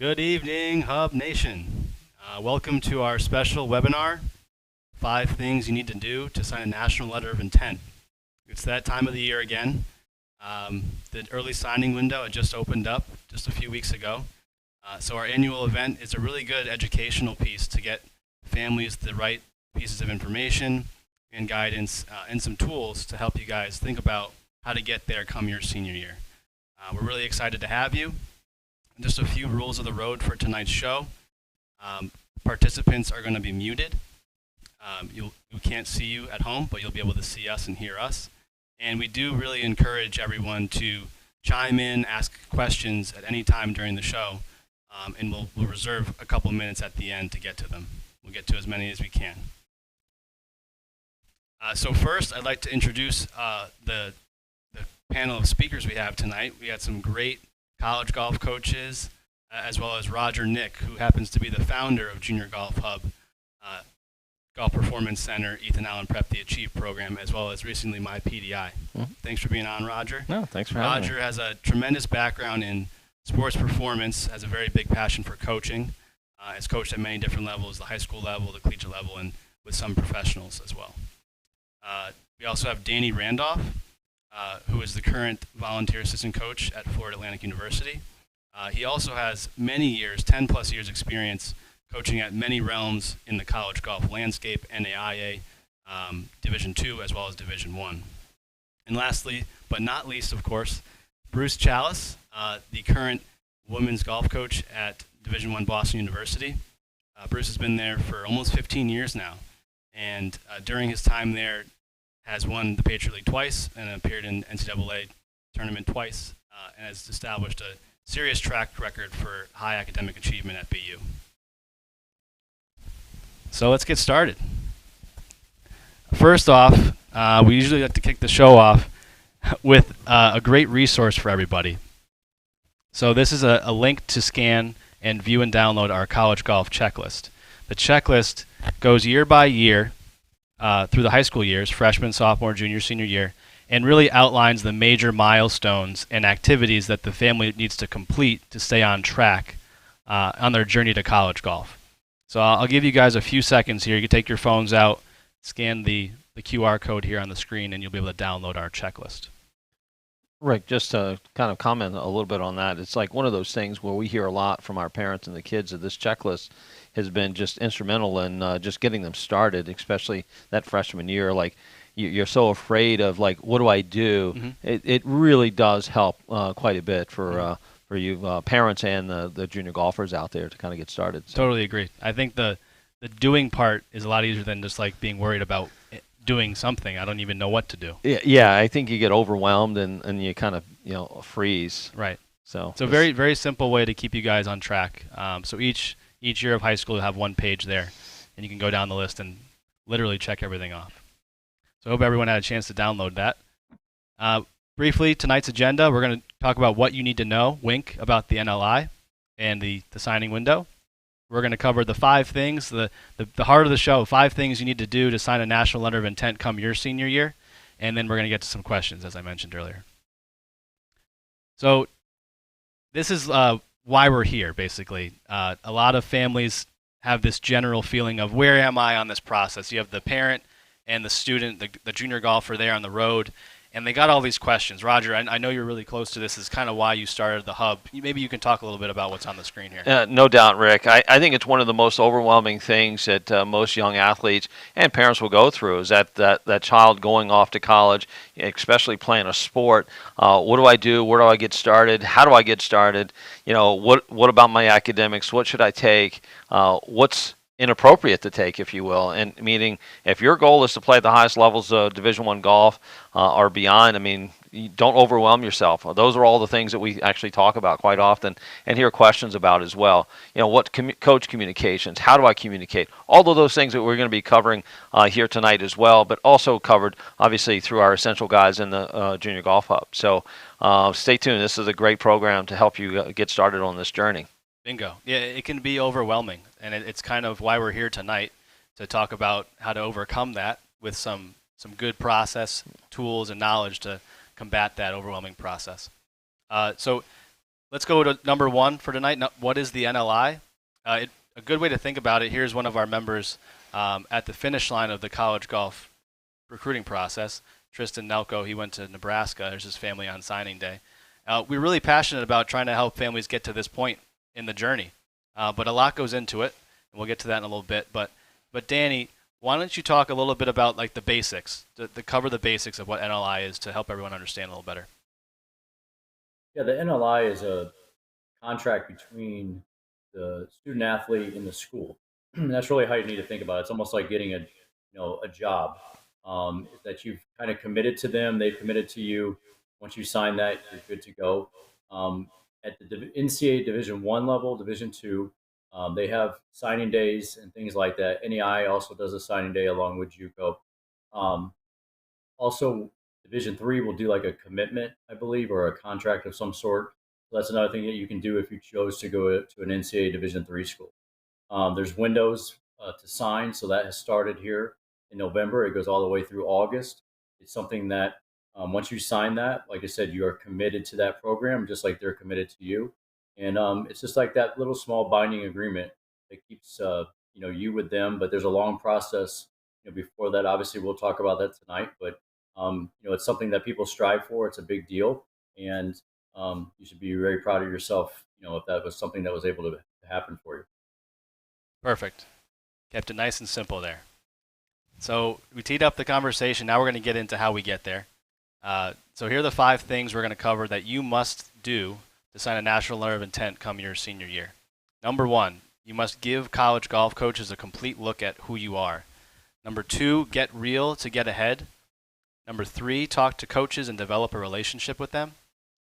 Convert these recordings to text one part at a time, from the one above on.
Good evening, Hub Nation. Welcome to our special webinar, 5 Things You Need to Do to Sign a National Letter of Intent. It's that time of the year again. The early signing window had just opened up just a few weeks ago. So our annual event is a really good educational piece to get families the right pieces of information and guidance and some tools to help you guys think about how to get there come your senior year. We're really excited to have you. Just a few rules of the road for tonight's show. Participants are going to be muted. We can't see you at home, but you'll be able to see us and hear us. And we do really encourage everyone to chime in, ask questions at any time during the show, and we'll reserve a couple minutes at the end to get to them. We'll get to as many as we can. So first, I'd like to introduce the panel of speakers we have tonight. We had some great college golf coaches, as well as Roger Nick, who happens to be the founder of Junior Golf Hub, Golf Performance Center, Ethan Allen Prep the Achieve program, as well as recently my PDI. Thanks for being on, Roger. No, thanks for having me. Roger has a tremendous background in sports performance, has a very big passion for coaching, has coached at many different levels, the high school level, the collegiate level, and with some professionals as well. We also have Danny Randolph, who is the current volunteer assistant coach at Florida Atlantic University. He also has many years, 10 plus years experience coaching at many realms in the college golf landscape, Ncaa, Division II, as well as Division I. And lastly, but not least, of course, Bruce Chalice, the current women's golf coach at Division I Boston University. Bruce has been there for almost 15 years now, and during his time there, has won the Patriot League twice and appeared in NCAA tournament twice, and has established a serious track record for high academic achievement at BU. So let's get started. First off, we usually like to kick the show off with a great resource for everybody. So this is a link to scan and view and download our college golf checklist. The checklist goes year by year through the high school years, freshman, sophomore, junior, senior year, and really outlines the major milestones and activities that the family needs to complete to stay on track on their journey to college golf. So I'll give you guys a few seconds here. You can take your phones out, scan the QR code here on the screen, and you'll be able to download our checklist. Rick, just to kind of comment a little bit on that, it's like one of those things where we hear a lot from our parents and the kids that this checklist has been just instrumental in just getting them started, especially that freshman year. Like you're so afraid of like, what do I do? Mm-hmm. It really does help quite a bit for you parents and the junior golfers out there to kind of get started. So. Totally agree. I think the doing part is a lot easier than just like being worried about doing something. I don't even know what to do. Yeah, I think you get overwhelmed and you kind of freeze. Right. So a very, very simple way to keep you guys on track. So each year of high school you'll have one page there, and you can go down the list and literally check everything off. So I hope everyone had a chance to download that. Briefly, tonight's agenda, we're going to talk about what you need to know, wink, about the NLI and the signing window. We're going to cover the 5 things, the heart of the show, 5 things you need to do to sign a national letter of intent come your senior year. And then we're going to get to some questions, as I mentioned earlier. So this is why we're here, basically. A lot of families have this general feeling of, where am I on this process? You have the parent and the student, the junior golfer there on the road, and they got all these questions. Roger, I know you're really close to this. This is kind of why you started the hub. Maybe you can talk a little bit about what's on the screen here. No doubt, Rick. I think it's one of the most overwhelming things that most young athletes and parents will go through is that child going off to college, especially playing a sport. What do I do? Where do I get started? How do I get started? What about my academics? What should I take? What's inappropriate to take, if you will, and meaning if your goal is to play at the highest levels of Division I golf or beyond, I mean, you don't overwhelm yourself. Those are all the things that we actually talk about quite often and hear questions about as well. What coach communications, how do I communicate? All of those things that we're going to be covering here tonight as well, but also covered obviously through our essential guys in the Junior Golf Hub. So stay tuned. This is a great program to help you get started on this journey. Bingo. Yeah, it can be overwhelming, and it's kind of why we're here tonight, to talk about how to overcome that with some good process, tools, and knowledge to combat that overwhelming process. So let's go to number one for tonight. What is the NLI? A good way to think about it, here's one of our members at the finish line of the college golf recruiting process. Tristan Nelko, he went to Nebraska. There's his family on signing day. We're really passionate about trying to help families get to this point in the journey, but a lot goes into it, and we'll get to that in a little bit. But Danny, why don't you talk a little bit about like the basics, to cover the basics of what NLI is to help everyone understand a little better? Yeah, the NLI is a contract between the student athlete and the school. That's really how you need to think about it. It's almost like getting a job. That you've kind of committed to them, they've committed to you. Once you sign that, you're good to go. At the NCAA Division One level, Division Two, they have signing days and things like that. NEI also does a signing day along with JUCO. Um, Also, Division Three will do like a commitment, I believe, or a contract of some sort. So that's another thing that you can do if you chose to go to an NCAA Division Three school. There's windows to sign, so that has started here in November. It goes all the way through August. It's something that once you sign that, like I said, you are committed to that program, just like they're committed to you. And it's just like that little small binding agreement that keeps you with them. But there's a long process. Before that, obviously, we'll talk about that tonight. But it's something that people strive for. It's a big deal, and you should be very proud of yourself. If that was something that was able to happen for you. Perfect. Kept it nice and simple there. So we teed up the conversation. Now we're going to get into how we get there. So here are the 5 things we're going to cover that you must do to sign a national letter of intent come your senior year. Number 1, you must give college golf coaches a complete look at who you are. Number 2, get real to get ahead. Number 3, talk to coaches and develop a relationship with them.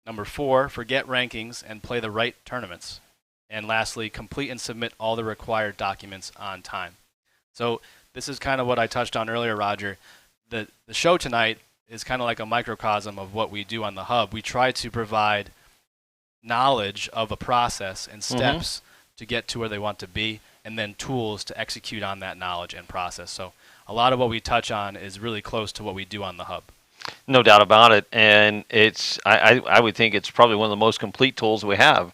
Number 4, forget rankings and play the right tournaments. And lastly, complete and submit all the required documents on time. So this is kind of what I touched on earlier, Roger. The show tonight is kind of like a microcosm of what we do on the Hub. We try to provide knowledge of a process and steps to get to where they want to be, and then tools to execute on that knowledge and process. So a lot of what we touch on is really close to what we do on the Hub. No doubt about it, and I would think it's probably one of the most complete tools we have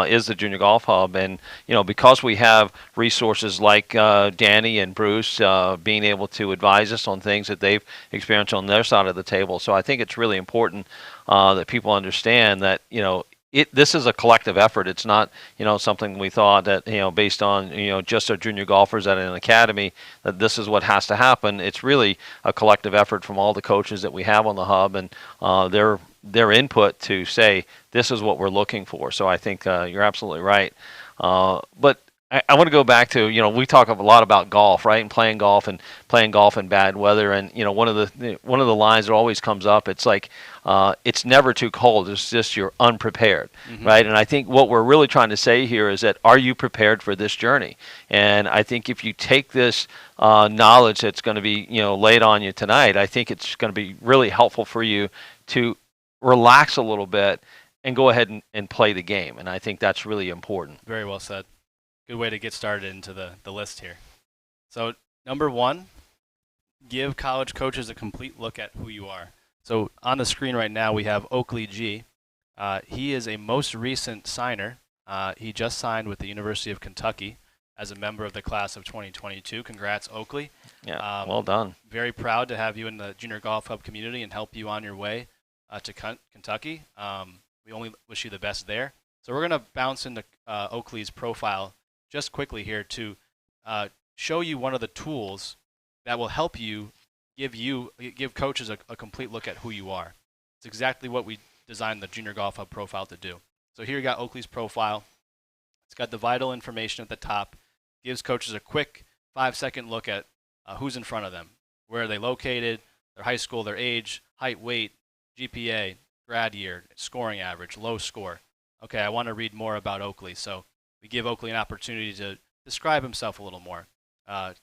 is the Junior Golf Hub, and because we have resources like Danny and Bruce being able to advise us on things that they've experienced on their side of the table. So I think it's really important that people understand that this is a collective effort. It's not, something we thought that, based on, just our junior golfers at an academy, that this is what has to happen. It's really a collective effort from all the coaches that we have on the Hub and their input to say, this is what we're looking for. So I think you're absolutely right. But I want to go back to, we talk a lot about golf, right? And playing golf in bad weather. And, one of the lines that always comes up, it's like, it's never too cold. It's just you're unprepared, right? And I think what we're really trying to say here is that, are you prepared for this journey? And I think if you take this knowledge that's going to be, laid on you tonight, I think it's going to be really helpful for you to relax a little bit and go ahead and play the game. And I think that's really important. Very well said. Good way to get started into the list here. So number 1, give college coaches a complete look at who you are. So on the screen right now we have Oakley G. He is a most recent signer. He just signed with the University of Kentucky as a member of the class of 2022. Congrats, Oakley. Yeah, well done. Very proud to have you in the Junior Golf Hub community and help you on your way to Kentucky. We only wish you the best there. So we're going to bounce into Oakley's profile just quickly here to show you one of the tools that will help you give coaches a complete look at who you are. It's exactly what we designed the Junior Golf Hub profile to do. So here you got Oakley's profile. It's got the vital information at the top. Gives coaches a quick 5-second look at who's in front of them, where are they located, their high school, their age, height, weight, GPA, grad year, scoring average, low score. Okay, I want to read more about Oakley, so we give Oakley an opportunity to describe himself a little more,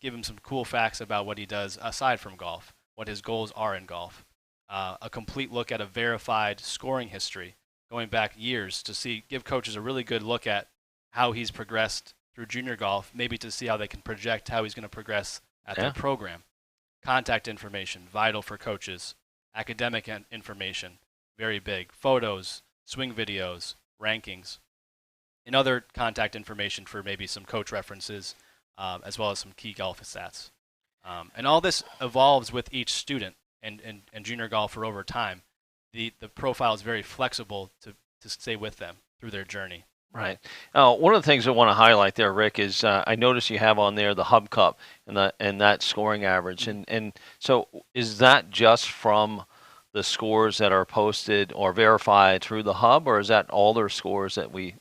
give him some cool facts about what he does aside from golf, what his goals are in golf, a complete look at a verified scoring history going back years to give coaches a really good look at how he's progressed through junior golf, maybe to see how they can project how he's going to progress at their program. Contact information, vital for coaches. Academic information, very big. Photos, swing videos, rankings, and other contact information for maybe some coach references, as well as some key golf stats. And all this evolves with each student and junior golfer over time. The profile is very flexible to stay with them through their journey. Right. One of the things I want to highlight there, Rick, is I notice you have on there the Hub Cup and that scoring average, and so is that just from the scores that are posted or verified through the Hub, or is that all their scores that we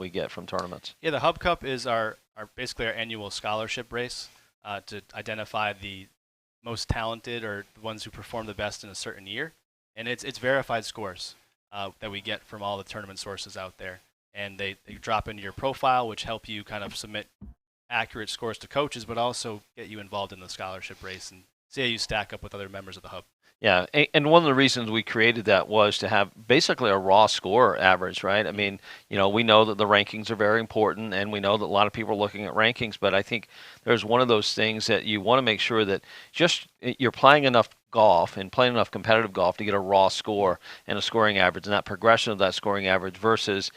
get from tournaments? Yeah, the Hub Cup is our basically our annual scholarship race to identify the most talented or the ones who perform the best in a certain year, and it's verified scores that we get from all the tournament sources out there. And they drop into your profile, which help you kind of submit accurate scores to coaches, but also get you involved in the scholarship race and see how you stack up with other members of the Hub. Yeah, and one of the reasons we created that was to have basically a raw score average, right? I mean, we know that the rankings are very important, and we know that a lot of people are looking at rankings, but I think there's one of those things that you want to make sure that just you're playing enough golf and playing enough competitive golf to get a raw score and a scoring average, and that progression of that scoring average versus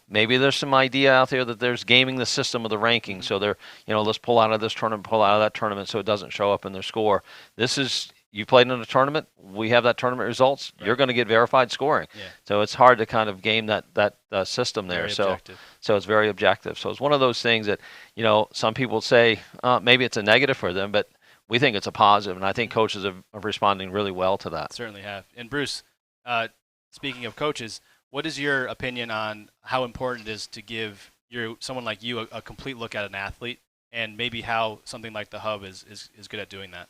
maybe there's some idea out there that there's gaming the system of the ranking. So they're, let's pull out of this tournament, pull out of that tournament so it doesn't show up in their score. This is, you played in a tournament, we have that tournament results, right. You're going to get verified scoring. Yeah. So it's hard to kind of game that system there. Very objective. So it's very objective. So it's one of those things that, some people say maybe it's a negative for them, but we think it's a positive. And I think coaches are responding really well to that. Certainly have. And Bruce, speaking of coaches, what is your opinion on how important it is to give someone like you a complete look at an athlete, and maybe how something like the Hub is good at doing that?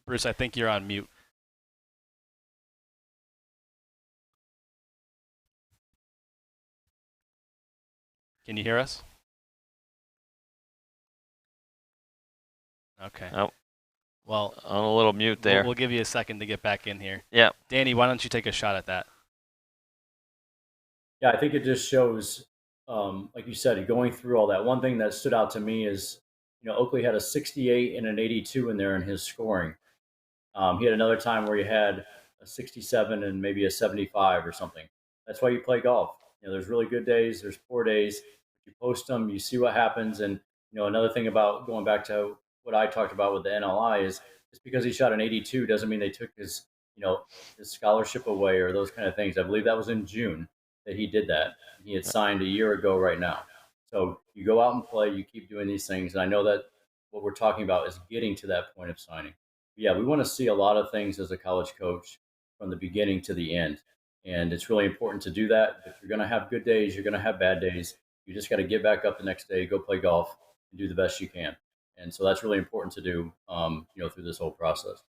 Bruce, I think you're on mute. Can you hear us? Okay. Oh. Well, on a little mute there. We'll give you a second to get back in here. Yeah. Danny, why don't you take a shot at that? Yeah, I think it just shows, like you said, going through all that. One thing that stood out to me is, Oakley had a 68 and an 82 in there in his scoring. He had another time where he had a 67 and maybe a 75 or something. That's why you play golf. There's really good days, there's poor days. You post them, you see what happens. And, another thing about going back to what I talked about with the NLI is just because he shot an 82 doesn't mean they took his scholarship away or those kind of things. I believe that was in June that he did that. He had signed a year ago right now. So you go out and play, you keep doing these things. And I know that what we're talking about is getting to that point of signing. But yeah, we want to see a lot of things as a college coach from the beginning to the end. And it's really important to do that. If you're going to have good days, you're going to have bad days. You just got to get back up the next day, go play golf, and do the best you can. And so that's really important to do, through this whole process.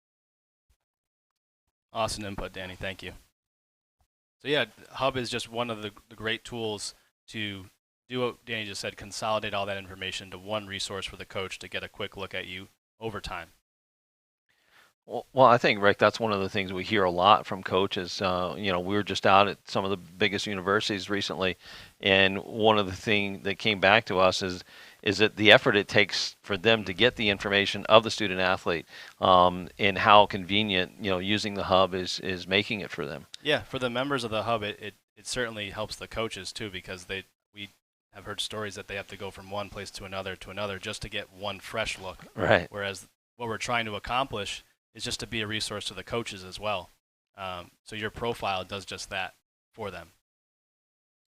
Awesome input, Danny. Thank you. So yeah, Hub is just one of the great tools to do what Danny just said, consolidate all that information to one resource for the coach to get a quick look at you over time. Well, I think, Rick, that's one of the things we hear a lot from coaches. We were just out at some of the biggest universities recently, and one of the things that came back to us is that the effort it takes for them to get the information of the student athlete, and how convenient using the Hub is making it for them. Yeah, for the members of the Hub, it certainly helps the coaches too, because we have heard stories that they have to go from one place to another just to get one fresh look. Right. Whereas what we're trying to accomplish is just to be a resource to the coaches as well. So your profile does just that for them.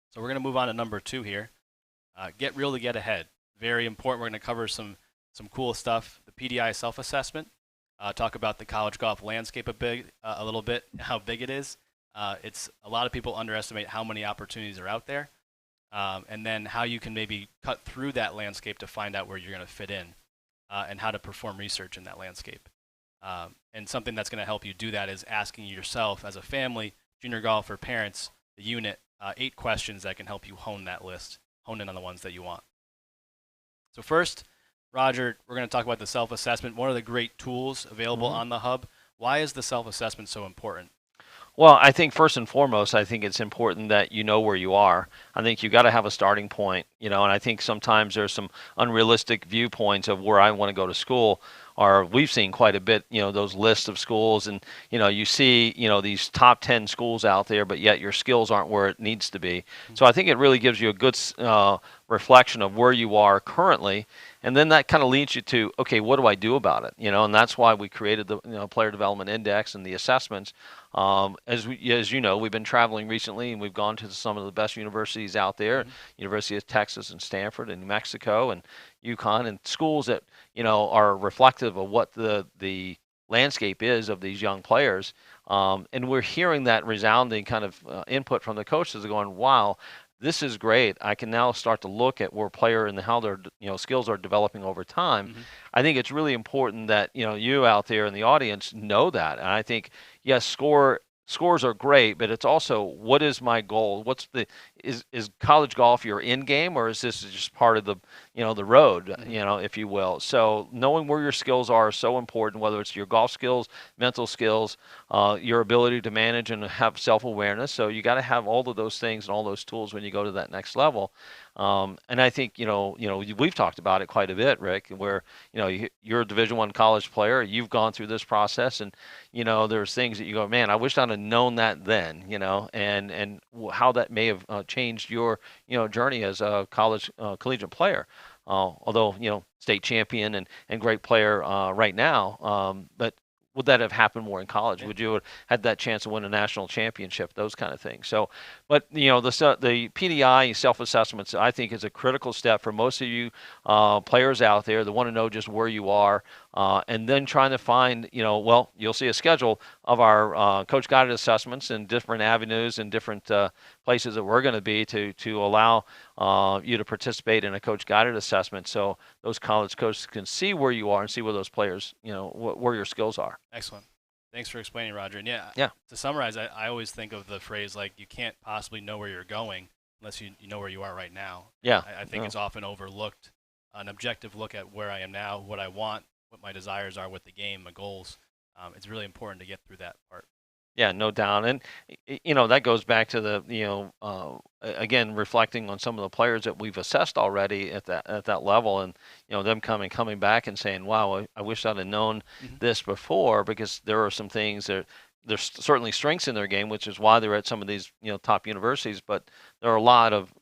So we're going to move on to number 2 here. Get real to get ahead. Very important. We're going to cover some cool stuff. The PDI self-assessment. Talk about the college golf landscape a little bit, how big it is. It's a lot of people underestimate how many opportunities are out there, and then how you can maybe cut through that landscape to find out where you're going to fit in, and how to perform research in that landscape. And something that's going to help you do that is asking yourself as a family, junior golfer, parents, the unit, 8 questions that can help you hone that list, hone in on the ones that you want. So first, Roger, we're going to talk about the self-assessment, one of the great tools available on the Hub. Why is the self-assessment so important? Well, I think first and foremost, I think it's important that you know where you are. I think you got to have a starting point, and I think sometimes there's some unrealistic viewpoints of where I want to go to school. we've seen quite a bit, those lists of schools, and you see, these top 10 schools out there, but yet your skills aren't where it needs to be. So I think it really gives you a good reflection of where you are currently, and then that kind of leads you to, okay, what do I do about it? And that's why we created the player development index and the assessments. As you know, we've been traveling recently, and we've gone to some of the best universities out there, University of Texas and Stanford and New Mexico and UConn, and schools that are reflective of what the landscape is of these young players. And we're hearing that resounding kind of input from the coaches, going, "Wow, this is great. I can now start to look at where player and how their skills are developing over time." I think it's really important that you out there in the audience know that. And I think, yes, scores are great, but it's also, what is my goal? Is college golf your end game, or is this just part of the road, if you will? So knowing where your skills are is so important, whether it's your golf skills, mental skills, your ability to manage and have self-awareness. So you got to have all of those things and all those tools when you go to that next level. And I think we've talked about it quite a bit, Rick, where you're a Division I college player. You've gone through this process, and there's things that you go, man, I wish I'd have known that then, and how that may have changed your journey as a college collegiate player. Although state champion and great player right now, but would that have happened more in college? Yeah. Would you have had that chance to win a national championship? Those kind of things. So, but the PDI self-assessments, I think, is a critical step for most of you players out there that want to know just where you are, and then trying to find, well, you'll see a schedule of our coach guided assessments and different avenues and different places that we're going to be to allow you to participate in a coach guided assessment, so those college coaches can see where you are and see where those players, where your skills are. Excellent. Thanks for explaining, Roger. And yeah, Yeah. to summarize, I always think of the phrase like, you can't possibly know where you're going unless you know where you are right now. Yeah. I think it's often overlooked, an objective look at where I am now, what I want, what my desires are with the game, my goals. It's really important to get through that part. Yeah, no doubt. And that goes back to the again, reflecting on some of the players that we've assessed already at that level, and them coming back and saying, wow, I wish I'd have known this before, because there are some things that there's certainly strengths in their game, which is why they're at some of these top universities, but there are a lot of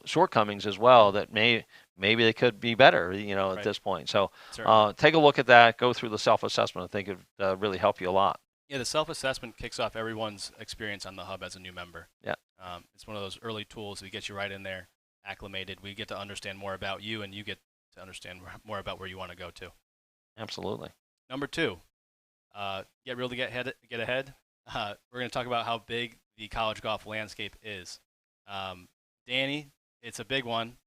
shortcomings as well that maybe they could be better Right. at this point. So Certainly. take a look at that, go through the self-assessment. I think it would really help you a lot. Yeah, the self-assessment kicks off everyone's experience on the hub as a new member. Yeah. It's one of those early tools that get you right in there, acclimated. We get to understand more about you, and you get to understand more about where you want to go to. Absolutely. Number 2, get real to get ahead. We're going to talk about how big the college golf landscape is. Danny, it's a big one.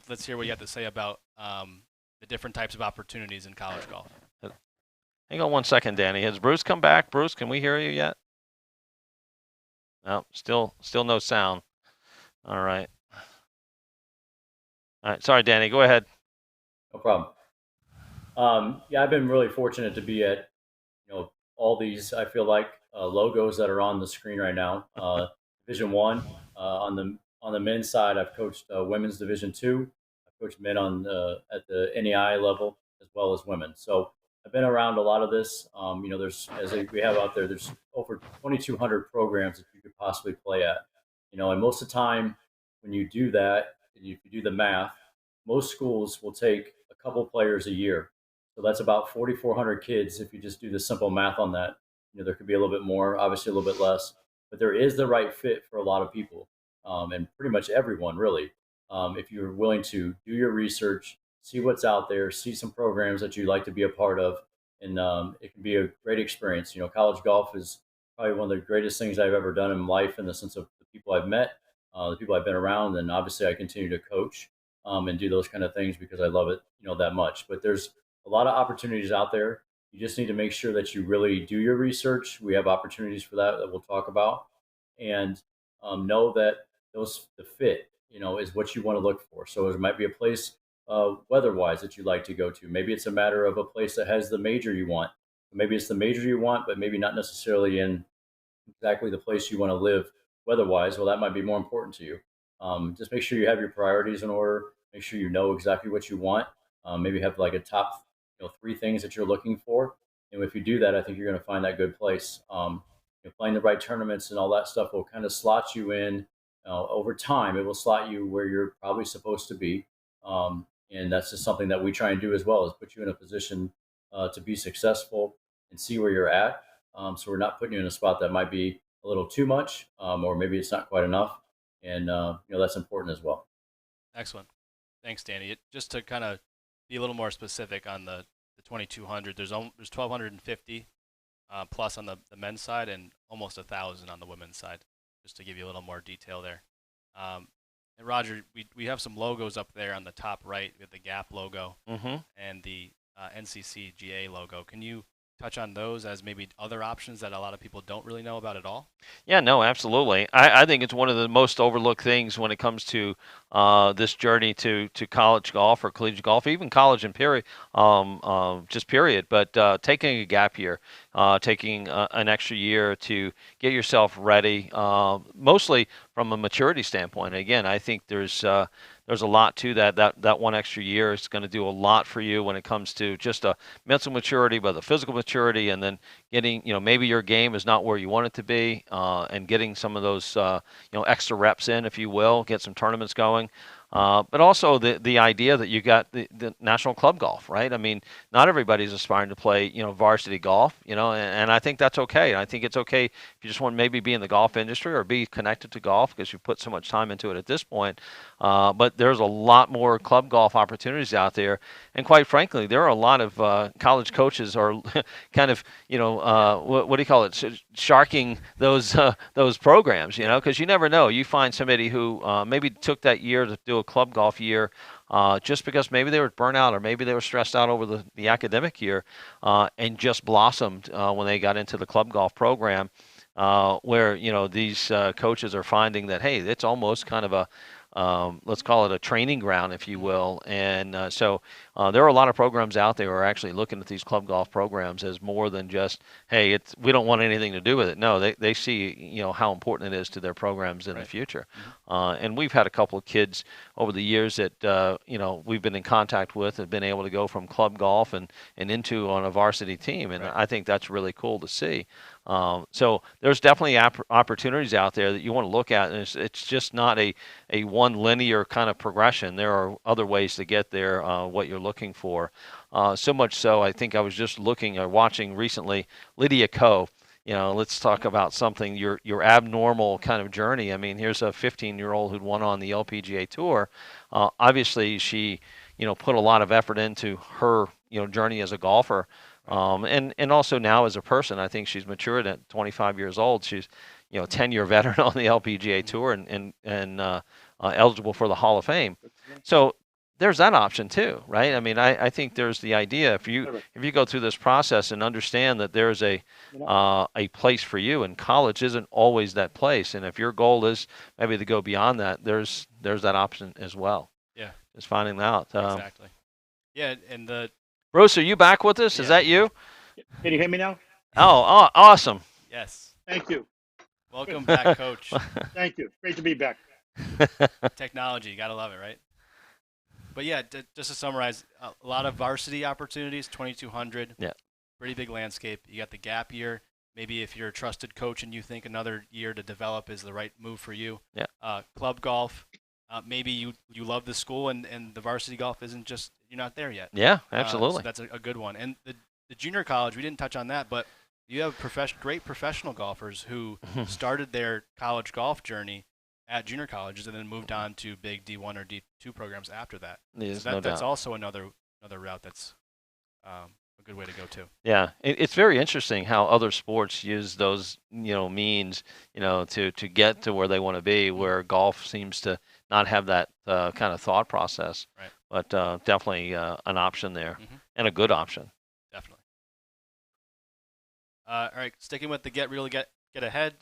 Let's hear what you have to say about the different types of opportunities in college golf. Hang on one second, Danny. Has Bruce come back? Bruce, can we hear you yet? No, still no sound. All right. All right. Sorry, Danny. Go ahead. No problem. Yeah, I've been really fortunate to be at all these, I feel like, logos that are on the screen right now. Division One, on the men's side, I've coached women's Division Two. I've coached men at the Ncaa level as well as women. So I've been around a lot of this. There's, we have out there, there's over 2,200 programs that you could possibly play at. And most of the time when you do that, if you do the math, most schools will take a couple players a year. So that's about 4,400 kids. If you just do the simple math on that, there could be a little bit more, obviously a little bit less, but there is the right fit for a lot of people, and pretty much everyone, really. If you're willing to do your research, see what's out there, see some programs that you'd like to be a part of, and it can be a great experience. College golf is probably one of the greatest things I've ever done in life, in the sense of the people I've met, the people I've been around, and obviously I continue to coach and do those kind of things because I love it, that much. But there's a lot of opportunities out there. You just need to make sure that you really do your research. We have opportunities for that we'll talk about, and know that the fit, is what you want to look for. So it might be a place weather-wise that you like to go to. Maybe it's a matter of a place that has the major you want. Maybe it's the major you want, but maybe not necessarily in exactly the place you want to live weather-wise. Well, that might be more important to you. Just make sure you have your priorities in order. Make sure you know exactly what you want. Maybe have like a top three things that you're looking for. And if you do that, I think you're going to find that good place. Playing the right tournaments and all that stuff will kind of slot you in. Over time, it will slot you where you're probably supposed to be. And that's just something that we try and do as well, is put you in a position to be successful and see where you're at. So we're not putting you in a spot that might be a little too much, or maybe it's not quite enough. And that's important as well. Excellent. Thanks, Danny. Just to kind of be a little more specific on the 2200, there's 1,250 plus on the men's side and almost 1,000 on the women's side, just to give you a little more detail there. And Roger, we have some logos up there on the top right with the GAP logo and the NCCGA logo. Can you touch on those as maybe other options that a lot of people don't really know about at all? Yeah, no, absolutely. I think it's one of the most overlooked things when it comes to this journey to college golf or collegiate golf, even college and period, just period. But taking a gap year, taking an extra year to get yourself ready, mostly from a maturity standpoint. Again, I think there's a lot to that. That one extra year is going to do a lot for you when it comes to just a mental maturity, but the physical maturity, and then getting, maybe your game is not where you want it to be, and getting some of those, extra reps in, if you will, get some tournaments going. But also the idea that you got the national club golf, right? I mean, not everybody's aspiring to play, varsity golf, and I think that's okay. I think it's okay if you just want to maybe be in the golf industry or be connected to golf because you put so much time into it at this point. But there's a lot more club golf opportunities out there. And quite frankly, there are a lot of college coaches are kind of, what do you call it, sharking those programs, because you never know. You find somebody who maybe took that year to do a club golf year just because maybe they were burnt out or maybe they were stressed out over the academic year, and just blossomed when they got into the club golf program, where, these coaches are finding that, hey, it's almost kind of a let's call it a training ground, if you will. And so there are a lot of programs out there who are actually looking at these club golf programs as more than just, hey, we don't want anything to do with it. No, they see, how important it is to their programs in the future. And we've had a couple of kids over the years that, we've been in contact with and been able to go from club golf and into on a varsity team. And I think that's really cool to see. So there's definitely opportunities out there that you want to look at, and it's just not a one linear kind of progression. There are other ways to get there, what you're looking for. So much so, I think I was just looking or watching recently Lydia Ko. Let's talk about something, your abnormal kind of journey. I mean, here's a 15-year-old who'd won on the LPGA Tour. Obviously, she, put a lot of effort into her, journey as a golfer. And also now as a person, I think she's matured at 25 years old. She's, 10-year veteran on the LPGA Tour and eligible for the Hall of Fame. So there's that option too, right? I mean, I think there's the idea if you go through this process and understand that there's a place for you, and college isn't always that place. And if your goal is maybe to go beyond that, there's that option as well. Yeah, just finding out. Exactly. Yeah, and Bruce, are you back with us? Yeah. Is that you? Can you hear me now? Oh, awesome. Yes. Thank you. Welcome back, Coach. Thank you. Great to be back. Technology, you gotta love it, right? But yeah, just to summarize, a lot of varsity opportunities, 2,200. Yeah. Pretty big landscape. You got the gap year. Maybe if you're a trusted coach and you think another year to develop is the right move for you. Yeah. Club golf. Maybe you love the school and the varsity golf isn't just, you're not there yet. Yeah, absolutely. So that's a good one. And the junior college, we didn't touch on that, but you have great professional golfers who started their college golf journey at junior colleges and then moved on to big D1 or D2 programs after that. So that's also another route that's a good way to go too. Yeah, it's very interesting how other sports use those means to get to where they want to be, where golf seems to not have that kind of thought process. Right. But definitely an option there, and a good option. Definitely. All right, sticking with the get ahead.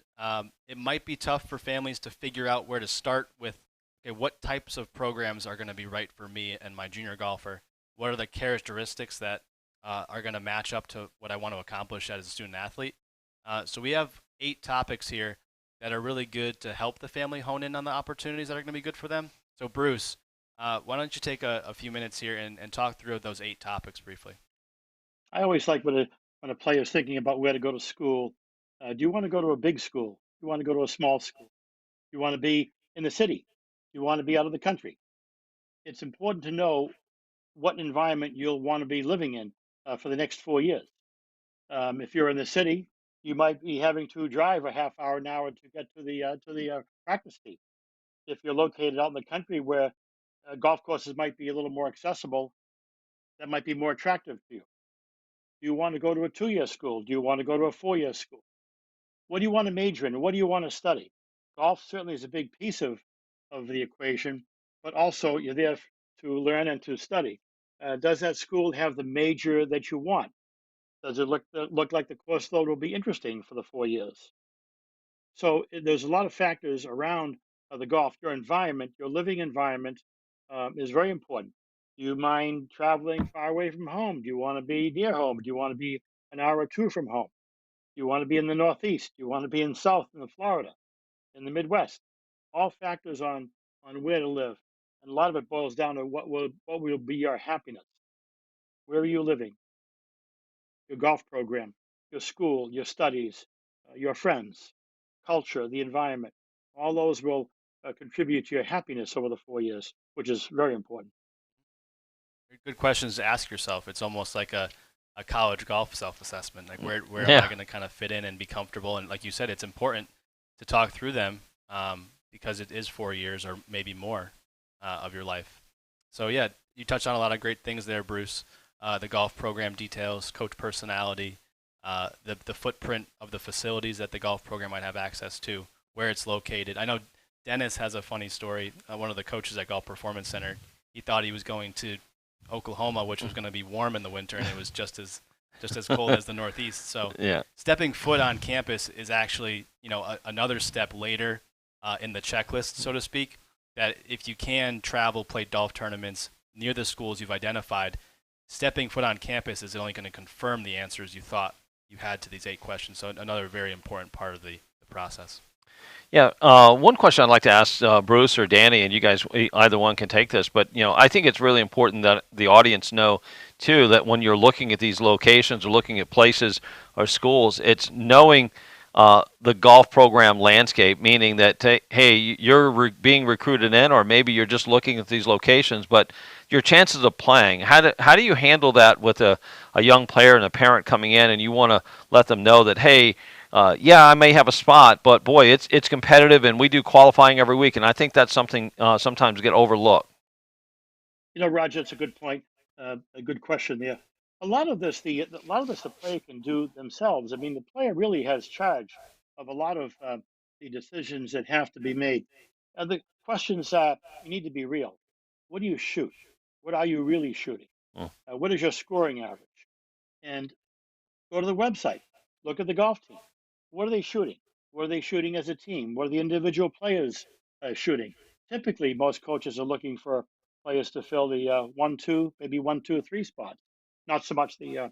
It might be tough for families to figure out where to start with. Okay, what types of programs are going to be right for me and my junior golfer? What are the characteristics that are going to match up to what I want to accomplish as a student athlete? So we have 8 topics here that are really good to help the family hone in on the opportunities that are going to be good for them. So Bruce, why don't you take a few minutes here and talk through those 8 topics briefly? I always like when a player is thinking about where to go to school. Do you want to go to a big school? Do you want to go to a small school? Do you want to be in the city? Do you want to be out of the country? It's important to know what environment you'll want to be living in for the next 4 years. If you're in the city, you might be having to drive a half hour, an hour to get to the practice tee. If you're located out in the country where golf courses might be a little more accessible, that might be more attractive to you. Do you want to go to a 2 year school? Do you want to go to a 4 year school? What do you want to major in? What do you want to study? Golf certainly is a big piece of the equation, but also you're there to learn and to study. Does that school have the major that you want? Does it look like the course load will be interesting for the 4 years? So there's a lot of factors around the golf. Your environment, your living environment, is very important. Do you mind traveling far away from home? Do you want to be near home? Do you want to be an hour or two from home? Do you want to be in the Northeast? Do you want to be in South, in the Florida, in the Midwest? All factors on where to live, and a lot of it boils down to what will be your happiness. Where are you living? Your golf program, your school, your studies, your friends, culture, the environment. All those will contribute to your happiness over the 4 years, which is very important. Good questions to ask yourself. It's almost like a college golf self-assessment. Like where am I Yeah. going to kind of fit in and be comfortable? And like you said, it's important to talk through them because it is 4 years or maybe more of your life. So yeah, you touched on a lot of great things there, Bruce. The golf program details, coach personality, the footprint of the facilities that the golf program might have access to, where it's located. I know Dennis has a funny story. One of the coaches at Golf Performance Center, he thought he was going to Oklahoma, which was going to be warm in the winter, and it was just as cold as the Northeast. So Yeah. stepping foot on campus is actually another step later in the checklist, so to speak. That if you can travel, play golf tournaments near the schools you've identified, stepping foot on campus is only going to confirm the answers you thought you had to these 8 questions. So another very important part of the process. Yeah, one question I'd like to ask Bruce or Danny, and you guys, either one can take this, but I think it's really important that the audience know too that when you're looking at these locations or looking at places or schools, it's knowing the golf program landscape, meaning that hey, you're being recruited in, or maybe you're just looking at these locations, but your chances of playing. How do you handle that with a young player and a parent coming in, and you want to let them know that hey. Yeah, I may have a spot, but boy, it's competitive, and we do qualifying every week, and I think that's something sometimes get overlooked. Roger, that's a good point. A good question there. A lot of this, the player can do themselves. I mean, the player really has charge of a lot of the decisions that have to be made. The questions you need to be real. What do you shoot? What are you really shooting? Mm. What is your scoring average? And go to the website. Look at the golf team. What are they shooting? What are they shooting as a team? What are the individual players shooting? Typically, most coaches are looking for players to fill the 1, 2, maybe 1, 2, 3 spots, not so much the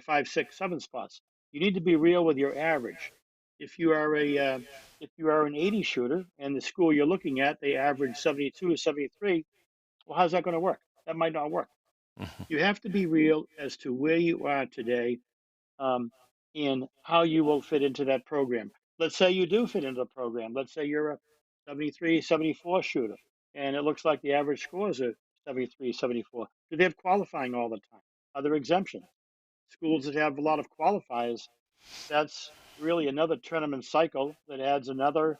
5, 6, 7 spots. You need to be real with your average. If you are an 80 shooter and the school you're looking at they average 72 or 73, well, how's that going to work? That might not work. You have to be real as to where you are today, um, and how you will fit into that program. Let's say you do fit into the program. Let's say you're a 73, 74 shooter, and it looks like the average scores are 73, 74. Do they have qualifying all the time? Are there exemptions? Schools that have a lot of qualifiers, that's really another tournament cycle that adds another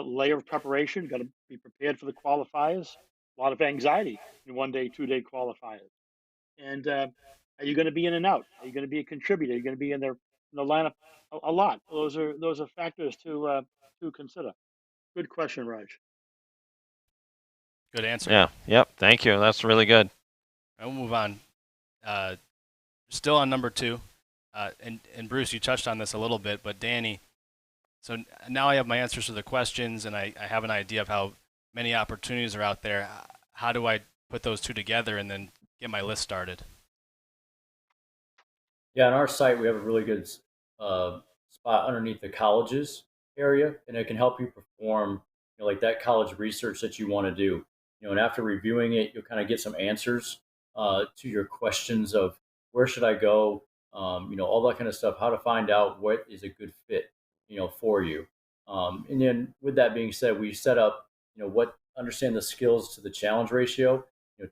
layer of preparation. Got to be prepared for the qualifiers. A lot of anxiety in 1 day, 2 day qualifiers. And are you going to be in and out? Are you going to be a contributor? Are you going to be in the lineup a lot? Those are factors to consider. Good question, Raj. Good answer. Yeah. Yep. Thank you. That's really good. We'll move on. Still on number 2. And Bruce, you touched on this a little bit, but Danny, so now I have my answers to the questions, and I have an idea of how many opportunities are out there. How do I put those two together and then get my list started? Yeah, on our site, we have a really good spot underneath the colleges area, and it can help you perform, like that college research that you want to do. And after reviewing it, you'll kind of get some answers to your questions of where should I go, all that kind of stuff, how to find out what is a good fit, for you. And then with that being said, we set up, understand the skills to the challenge ratio,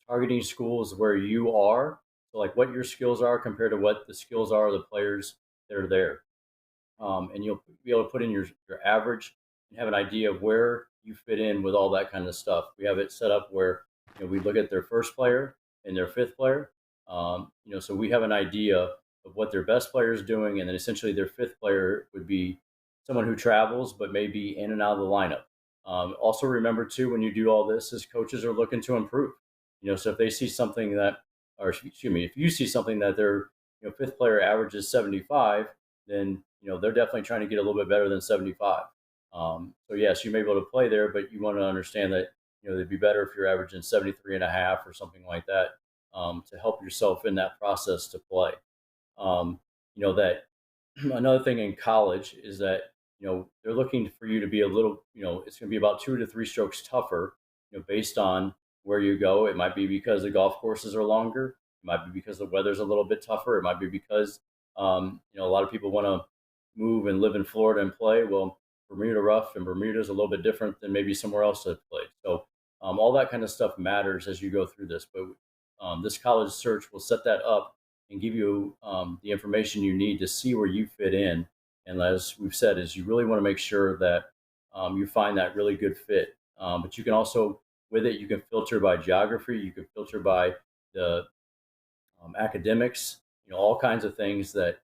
targeting schools where you are. So like what your skills are compared to what the skills are of the players that are there. And you'll be able to put in your average and have an idea of where you fit in with all that kind of stuff. We have it set up where we look at their first player and their fifth player. So we have an idea of what their best player is doing, and then essentially their fifth player would be someone who travels but may be in and out of the lineup. Also, remember too, when you do all this, as coaches are looking to improve. So if they see something that, or excuse me, if you see something that their fifth player averages 75, then they're definitely trying to get a little bit better than 75. So yes, you may be able to play there, but you want to understand that it'd be better if you're averaging 73 and a half or something like that, to help yourself in that process to play. That another thing in college is that they're looking for you to be a little, it's going to be about 2 to 3 strokes tougher, based on where you go. It might be because the golf courses are longer. It might be because the weather's a little bit tougher. It might be because a lot of people want to move and live in Florida and play. Well, Bermuda rough and Bermuda is a little bit different than maybe somewhere else that played. So all that kind of stuff matters as you go through this. But this college search will set that up and give you the information you need to see where you fit in. And as we've said, is you really want to make sure that you find that really good fit. But you can also, with it, you can filter by geography. You can filter by the academics, all kinds of things that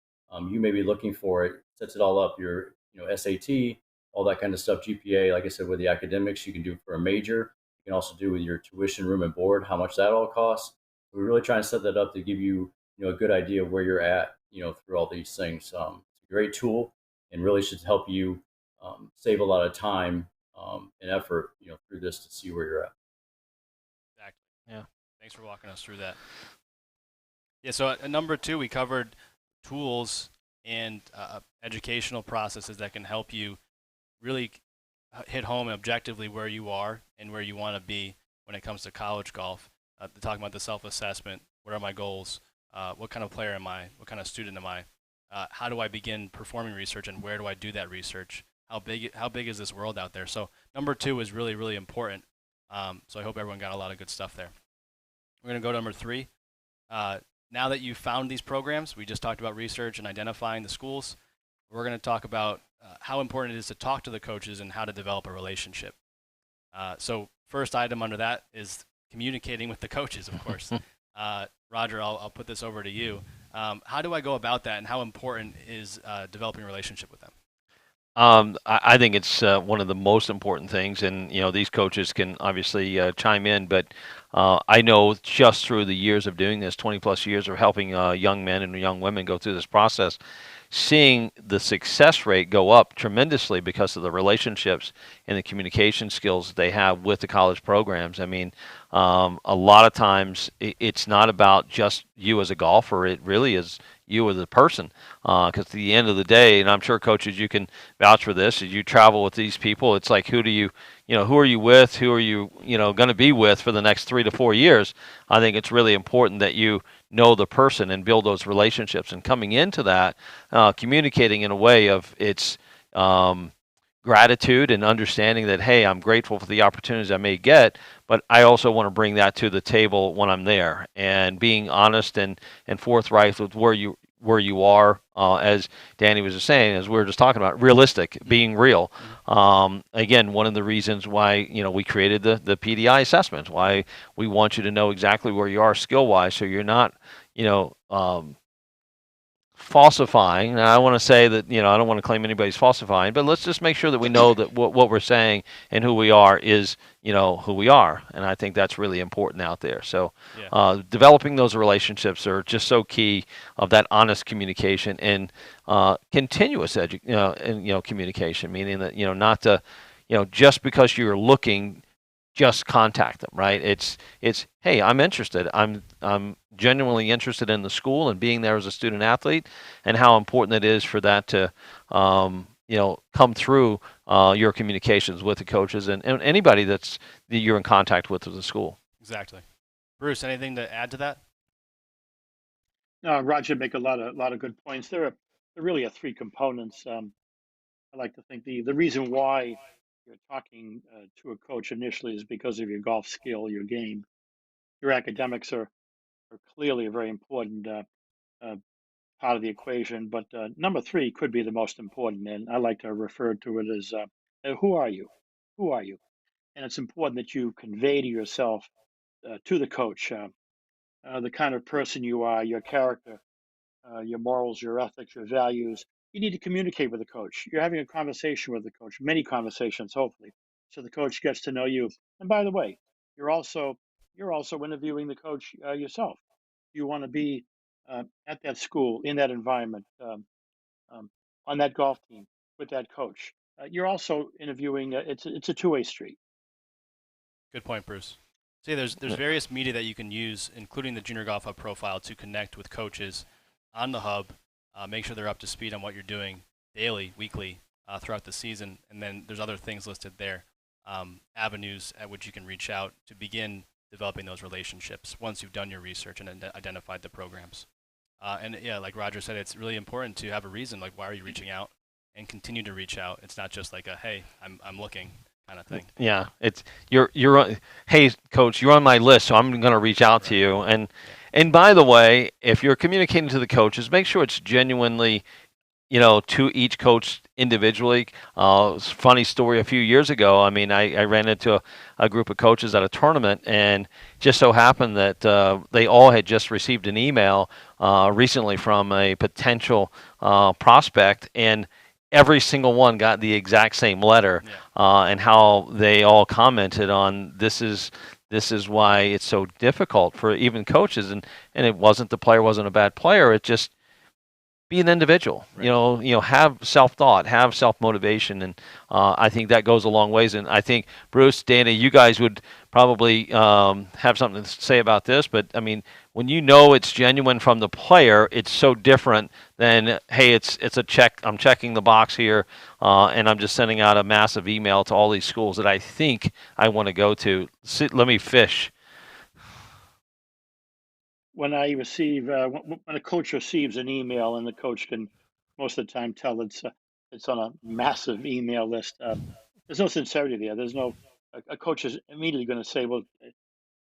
you may be looking for. It sets it all up, your SAT, all that kind of stuff, GPA. Like I said, with the academics, you can do for a major. You can also do with your tuition, room and board, how much that all costs. We're really trying to set that up to give you, a good idea of where you're at, through all these things. It's a great tool and really should help you save a lot of time and effort, through this to see where you're at. Exactly. Yeah. Thanks for walking us through that. Yeah, so at number 2, we covered tools and educational processes that can help you really hit home objectively where you are and where you want to be when it comes to college golf. Talking about the self-assessment, what are my goals, what kind of player am I, what kind of student am I, how do I begin performing research, and where do I do that research, how big is this world out there. So number 2 is really, really important. So I hope everyone got a lot of good stuff there. We're going to go to number 3. Now that you've found these programs, we just talked about research and identifying the schools. We're going to talk about how important it is to talk to the coaches and how to develop a relationship. So first item under that is communicating with the coaches, of course. Roger, I'll put this over to you. How do I go about that, and how important is developing a relationship with them? I think it's one of the most important things, and these coaches can obviously chime in, but I know just through the years of doing this, 20 plus years of helping young men and young women go through this process, seeing the success rate go up tremendously because of the relationships and the communication skills they have with the college programs. I mean, a lot of times it's not about just you as a golfer. It really is you as a person. Because at the end of the day, and I'm sure coaches, you can vouch for this, as you travel with these people, it's like, who are you with? Who are you, going to be with for the next 3 to 4 years? I think it's really important that you know the person and build those relationships. And coming into that, communicating in a way of it's gratitude and understanding that, hey, I'm grateful for the opportunities I may get, but I also want to bring that to the table when I'm there, and being honest and forthright with where you are, as Danny was just saying, as we were just talking about, realistic, being real. Again, one of the reasons why we created the PDI assessments, why we want you to know exactly where you are skill-wise, so you're not falsifying. And I want to say that I don't want to claim anybody's falsifying, but let's just make sure that we know that what we're saying and who we are is who we are, and I think that's really important out there. So developing those relationships are just so key, of that honest communication and continuous communication, meaning that not to just because you're looking, just contact them, right? It's hey, I'm interested. I'm genuinely interested in the school and being there as a student athlete, and how important it is for that to come through your communications with the coaches and anybody that you're in contact with at the school. Exactly. Bruce, anything to add to that? Roger make a lot of good points. There really are three components. I like to think the reason why you're talking to a coach initially is because of your golf skill, your game. Your academics are clearly a very important uh, part of the equation, but number three could be the most important, and I like to refer to it as who are you? Who are you? And it's important that you convey to yourself, to the coach, the kind of person you are, your character, your morals, your ethics, your values. You need to communicate with the coach. You're having a conversation with the coach, many conversations, hopefully, so the coach gets to know you. And by the way, you're also you're also interviewing the coach yourself. You want to be at that school, in that environment, um, on that golf team with that coach. You're also interviewing. It's a two-way street. Good point, Bruce. See, there's various media that you can use, including the Junior Golf Hub profile, to connect with coaches on the hub, make sure they're up to speed on what you're doing daily, weekly, throughout the season, and then there's other things listed there, avenues at which you can reach out to begin developing those relationships once you've done your research and identified the programs. And yeah, like Roger said, it's really important to have a reason, like why are you reaching out, and continue to reach out. It's not just like a hey, I'm looking kind of thing. Yeah, it's hey coach, you're on my list, so I'm going to reach out to you. And by the way, if you're communicating to the coaches, make sure it's genuinely, to each coach individually. Funny story, a few years ago, I mean, I ran into a group of coaches at a tournament, and just so happened that they all had just received an email recently from a potential prospect, and every single one got the exact same letter, Yeah. and how they all commented on this is why it's so difficult for even coaches, and it wasn't the player wasn't a bad player, it just be an individual. Right. Have self-thought, have self-motivation, and I think that goes a long ways. And I think Bruce, Dana, you guys would probably have something to say about this. But I mean, when you know it's genuine from the player, it's so different than hey, it's a check. I'm checking the box here, and I'm just sending out a massive email to all these schools that I think I want to go to. Let me fish. When I receive when a coach receives an email, and the coach can most of the time tell it's on a massive email list. There's no sincerity there. There's no a coach is immediately going to say, "Well,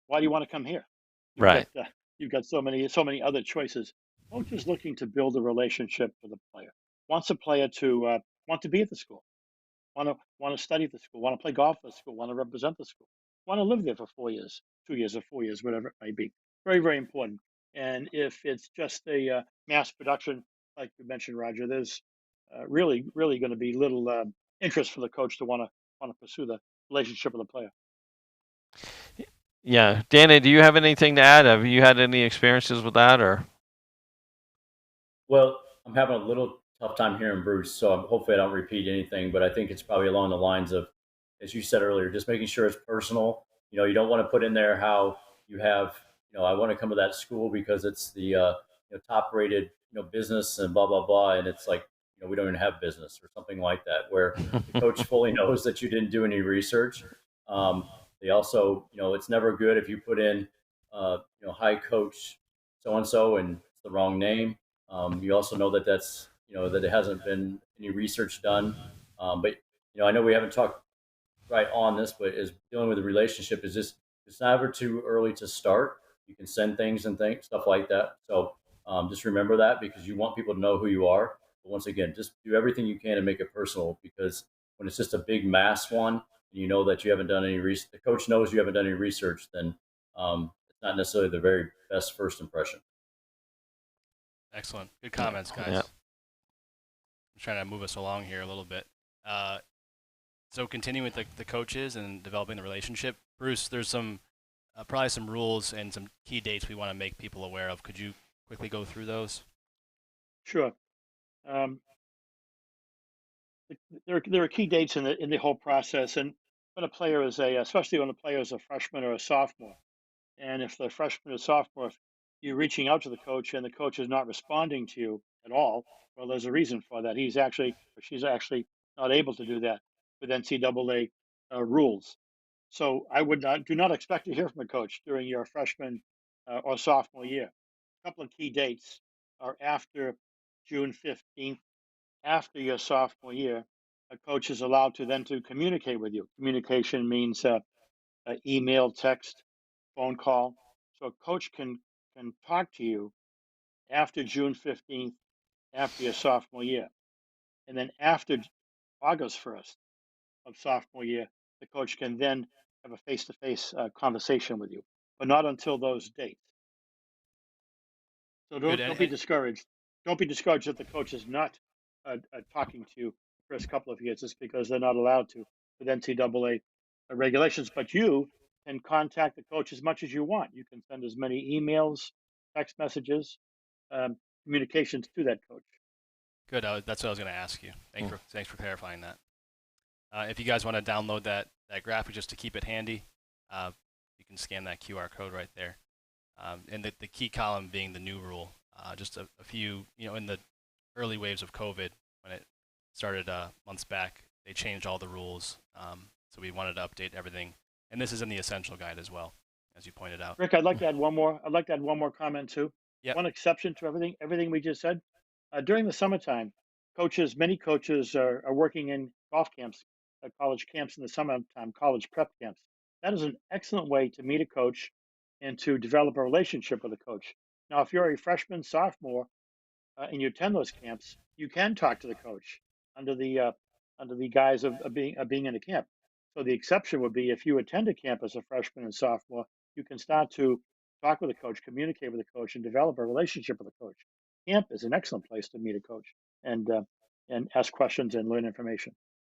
why do you want to come here? You've got Right. you've got so many other choices." Coach is looking to build a relationship with a player. Wants a player to want to be at the school, want to study at the school, want to play golf at the school, want to represent the school, want to live there for 4 years, 2 years, or 4 years, whatever it may be. Very, very important. And if it's just a mass production, like you mentioned, Roger, there's really, really going to be little interest for the coach to want to pursue the relationship with the player. Yeah, Dana, do you have anything to add? Have you had any experiences with that, or? Well, I'm having a little tough time hearing Bruce, so hopefully I don't repeat anything. But I think it's probably along the lines of, as you said earlier, just making sure it's personal. You don't want to put in there how you have, I want to come to that school because it's the top rated business and blah blah blah, and it's like we don't even have business or something like that, where the coach fully knows that you didn't do any research. They also, it's never good if you put in, hi coach so and so, and it's the wrong name. You also know that that's that it hasn't been any research done. But I know we haven't talked right on this, but is dealing with the relationship is just it's never too early to start. You can send things and things stuff like that. So just remember that because you want people to know who you are. But once again, just do everything you can to make it personal because when it's just a big mass one, and you know that you haven't done any research, the coach knows you haven't done any research, then it's not necessarily the very best first impression. Excellent. Good comments, guys. Yeah. I'm trying to move us along here a little bit. So continuing with the coaches and developing the relationship, Bruce, there's some probably some rules and some key dates we want to make people aware of. Could you quickly go through those? Sure. Um, there are key dates in the whole process, and when a player is especially when a player is a freshman or a sophomore, and if the freshman or sophomore, if you're reaching out to the coach and the coach is not responding to you at all, well, there's a reason for that. He's actually or she's actually not able to do that with NCAA rules. So I would not do not expect to hear from a coach during your freshman or sophomore year. A couple of key dates. or after June 15th, after your sophomore year, a coach is allowed to then to communicate with you. Communication means email, text, phone call. So a coach can talk to you after June 15th, after your sophomore year. And then after August 1st of sophomore year, the coach can then have a face-to-face conversation with you, but not until those dates. So Good. don't be discouraged. Don't be discouraged if the coach is not talking to you the first couple of years. It's because they're not allowed to with NCAA regulations. But you can contact the coach as much as you want. You can send as many emails, text messages, communications to that coach. Good. That's what I was going to ask you. Thanks for clarifying that. If you guys want to download that graphic just to keep it handy, you can scan that QR code right there. And the key column being the new rule. Just a few, in the early waves of COVID, when it started months back, they changed all the rules. So we wanted to update everything. And this is in the essential guide as well, as you pointed out. Rick, I'd like to add one more comment too. Yep. One exception to everything we just said. During the summertime, many coaches are working in golf camps, college camps in the summertime, college prep camps. That is an excellent way to meet a coach and to develop a relationship with a coach. Now, if you're a freshman, sophomore, and you attend those camps, you can talk to the coach under the guise of being in a camp. So the exception would be if you attend a camp as a freshman and sophomore, you can start to talk with a coach, communicate with a coach, and develop a relationship with a coach. Camp is an excellent place to meet a coach and ask questions and learn information.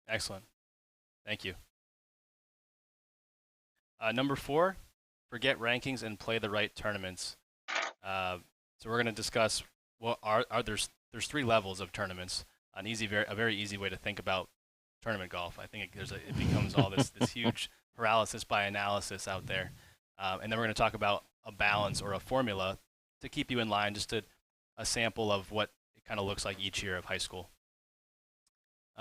Excellent. Thank you. Number 4, forget rankings and play the right tournaments. So we're going to discuss what there's 3 levels of tournaments. A very easy way to think about tournament golf. I think it becomes all this huge paralysis by analysis out there. And then we're going to talk about a balance or a formula to keep you in line, just a sample of what it kind of looks like each year of high school.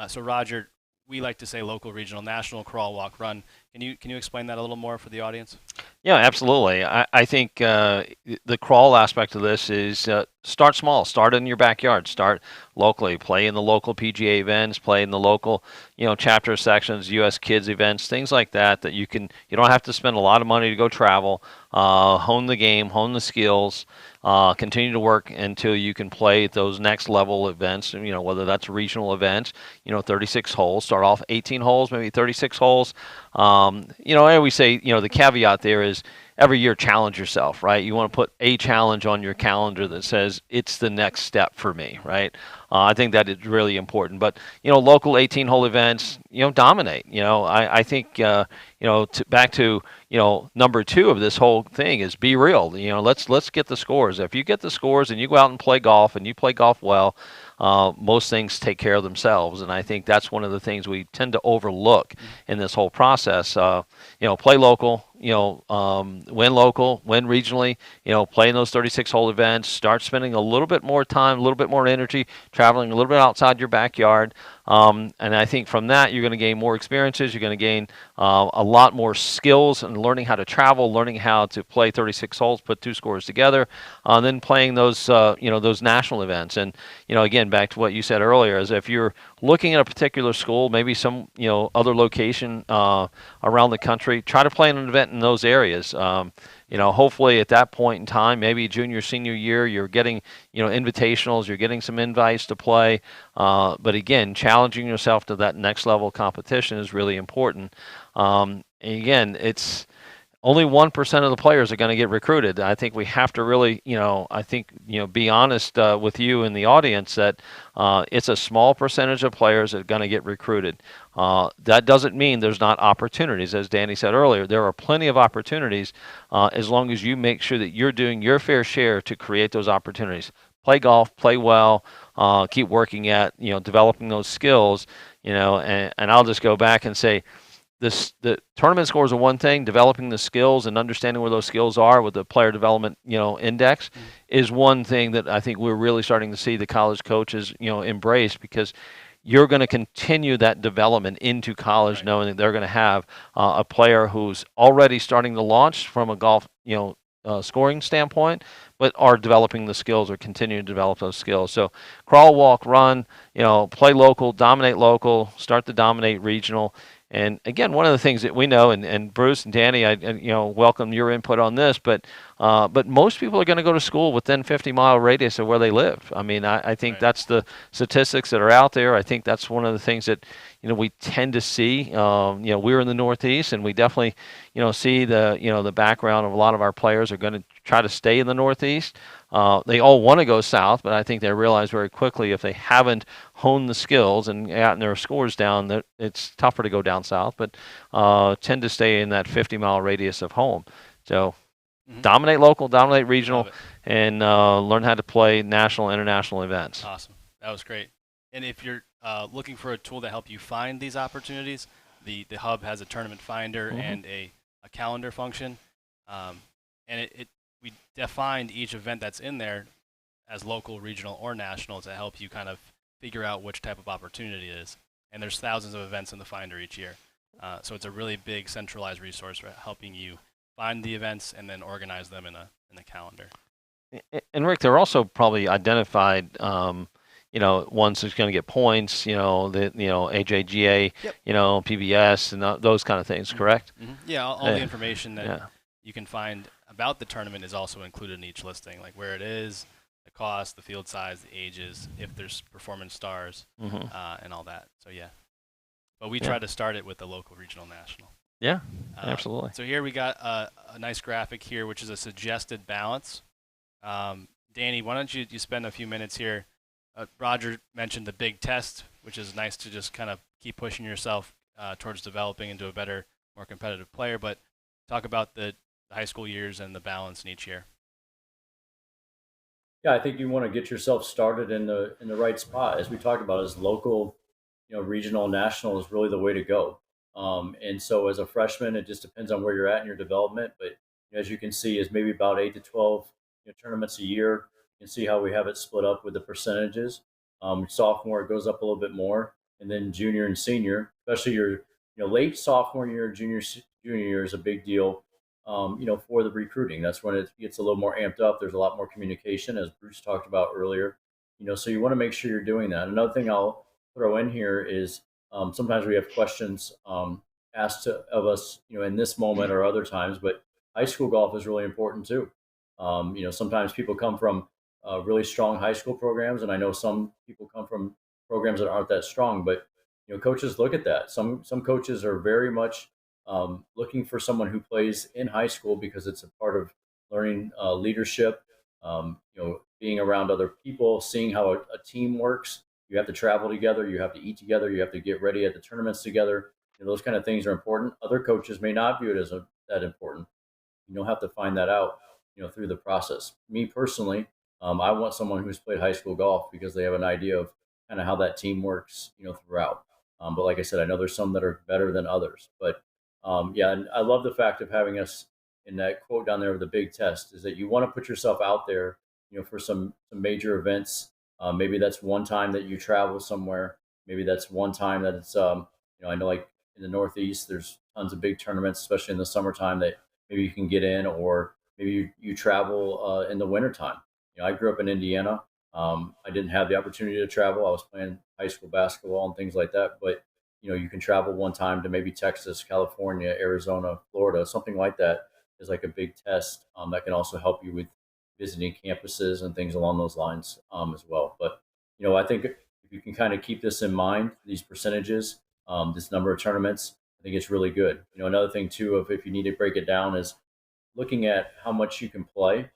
So Roger, we like to say local, regional, national, crawl, walk, run. Can you explain that a little more for the audience? Yeah, absolutely. I think the crawl aspect of this is start small. Start in your backyard. Start locally. Play in the local PGA events. Play in the local, chapter sections, U.S. Kids events, things like that. That you don't have to spend a lot of money to go travel. Hone the game, hone the skills. Continue to work until you can play at those next level events. Whether that's regional events. 36 holes. Start off 18 holes, maybe 36 holes. I always say, the caveat there is every year challenge yourself, right? You want to put a challenge on your calendar that says it's the next step for me, right? I think that is really important. But, local 18-hole events, dominate. I think, back to, number 2 of this whole thing is be real. Let's get the scores. If you get the scores and you go out and play golf and you play golf well, most things take care of themselves. And I think that's one of the things we tend to overlook in this whole process. Play local, win local, win regionally, play in those 36-hole events, start spending a little bit more time, a little bit more energy, traveling a little bit outside your backyard. And I think from that, you're going to gain more experiences. You're going to gain a lot more skills and learning how to travel, learning how to play 36 holes, put 2 scores together, then playing those, those national events. And, again, back to what you said earlier, is if you're looking at a particular school, maybe some, other location around the country, try to play in an event in those areas. Hopefully at that point in time, maybe junior, senior year, you're getting, invitationals, you're getting some invites to play. But again, challenging yourself to that next level competition is really important. And again, it's only 1% of the players are going to get recruited. I think we have to really, be honest with you in the audience that it's a small percentage of players that are going to get recruited. That doesn't mean there's not opportunities. As Danny said earlier, there are plenty of opportunities as long as you make sure that you're doing your fair share to create those opportunities. Play golf, play well, keep working at, developing those skills, and I'll just go back and say, the tournament scores are one thing. Developing the skills and understanding where those skills are with the player development, index is one thing that I think we're really starting to see the college coaches, embrace, because you're going to continue that development into college, knowing that they're going to have a player who's already starting to launch from a golf, scoring standpoint, but are developing the skills or continuing to develop those skills. So crawl, walk, run, play local, dominate local, start to dominate regional. And again, one of the things that we know, and Bruce and Danny, I welcome your input on this, but most people are going to go to school within 50-mile radius of where they live. I mean, I think Right. that's the statistics that are out there. I think that's one of the things that we tend to see. We're in the Northeast, and we definitely see the background of a lot of our players are going to try to stay in the Northeast. They all want to go south, but I think they realize very quickly if they haven't honed the skills and gotten their scores down, that it's tougher to go down south, but tend to stay in that 50-mile radius of home. So dominate local, dominate regional, and learn how to play national, international events. Awesome. That was great. And if you're looking for a tool to help you find these opportunities, the hub has a tournament finder and a calendar function. And we defined each event that's in there as local, regional, or national to help you kind of figure out which type of opportunity it is. And there's thousands of events in the finder each year. So it's a really big centralized resource for helping you find the events and then organize them in a calendar. And Rick, they're also probably identified, ones that's going to get points, the AJGA, PBS, and those kind of things, correct? Yeah, all the information that you can find about the tournament is also included in each listing, like where it is, the cost, the field size, the ages, if there's performance stars, and all that. So yeah, but we try to start it with the local, regional, national. Yeah, absolutely. So here we got a nice graphic here, which is a suggested balance. Danny, why don't you spend a few minutes here? Roger mentioned the big test, which is nice to just kind of keep pushing yourself towards developing into a better, more competitive player. But talk about the high school years and the balance in each year. Yeah, I think you want to get yourself started in the right spot. As we talked about, as local, regional, national is really the way to go. And so as a freshman, it just depends on where you're at in your development. But as you can see, is maybe about 8 to 12 tournaments a year. You can see how we have it split up with the percentages. Sophomore, it goes up a little bit more, and then junior and senior, especially your late sophomore year, junior year is a big deal. For the recruiting, that's when it gets a little more amped up. There's a lot more communication, as Bruce talked about earlier. So you want to make sure you're doing that. Another thing I'll throw in here is sometimes we have questions asked of us, in this moment or other times, but high school golf is really important too. Sometimes people come from really strong high school programs, and I know some people come from programs that aren't that strong, but coaches look at that. Some coaches are very much looking for someone who plays in high school because it's a part of learning leadership, being around other people, seeing how a team works. You have to travel together, you have to eat together, you have to get ready at the tournaments together. Those kind of things are important. Other coaches may not view it as that important. You'll have to find that out, through the process. Me personally, I want someone who's played high school golf because they have an idea of kind of how that team works, throughout. But like I said, I know there's some that are better than others. But yeah, and I love the fact of having us in that quote down there with the big test is that you want to put yourself out there, for some major events. Maybe that's one time that you travel somewhere. Maybe that's one time that it's, I know like in the Northeast, there's tons of big tournaments, especially in the summertime that maybe you can get in, or maybe you travel in the wintertime. I grew up in Indiana. I didn't have the opportunity to travel. I was playing high school basketball and things like that. But you can travel one time to maybe Texas, California, Arizona, Florida, something like that is like a big test that can also help you with visiting campuses and things along those lines as well. But I think if you can kind of keep this in mind, these percentages, this number of tournaments, I think it's really good. Another thing too, if you need to break it down, is looking at how much you can play.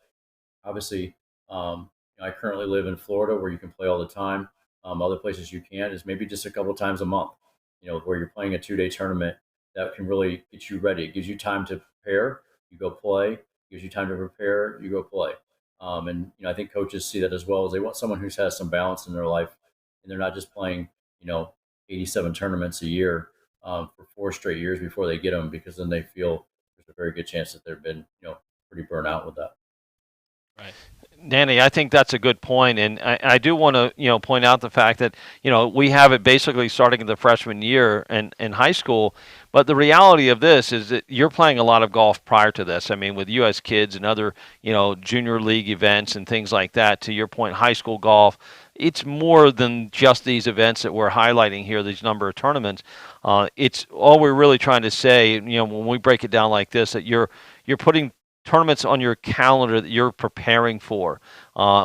Obviously, I currently live in Florida where you can play all the time. Other places you can is maybe just a couple times a month, where you're playing a 2-day tournament that can really get you ready. It gives you time to prepare, you go play. It gives you time to prepare, you go play. And I think coaches see that as well, as they want someone who's has some balance in their life, and they're not just playing 87 tournaments a year for 4 straight years before they get them, because then they feel there's a very good chance that they've been pretty burnt out with that. Right. Danny, I think that's a good point, and I do want to, point out the fact that, we have it basically starting in the freshman year in high school, but the reality of this is that you're playing a lot of golf prior to this. I mean, with U.S. Kids and other, junior league events and things like that. To your point, high school golf, it's more than just these events that we're highlighting here. These number of tournaments, it's all we're really trying to say. When we break it down like this, that you're putting tournaments on your calendar that you're preparing for,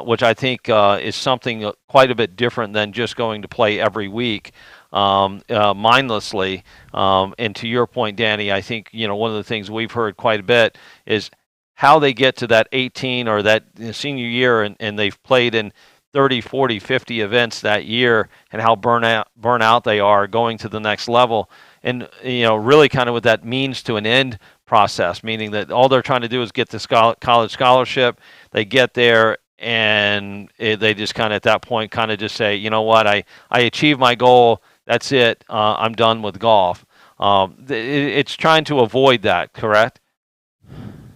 which I think is something quite a bit different than just going to play every week mindlessly. And to your point, Danny, I think one of the things we've heard quite a bit is how they get to that 18 or that senior year, and they've played in 30, 40, 50 events that year, and how burnout they are going to the next level. And really kind of what that means to an end process, meaning that all they're trying to do is get the college scholarship. They get there, and they just kind of at that point kind of just say, you know what, I achieved my goal. That's it. I'm done with golf. It's trying to avoid that, correct?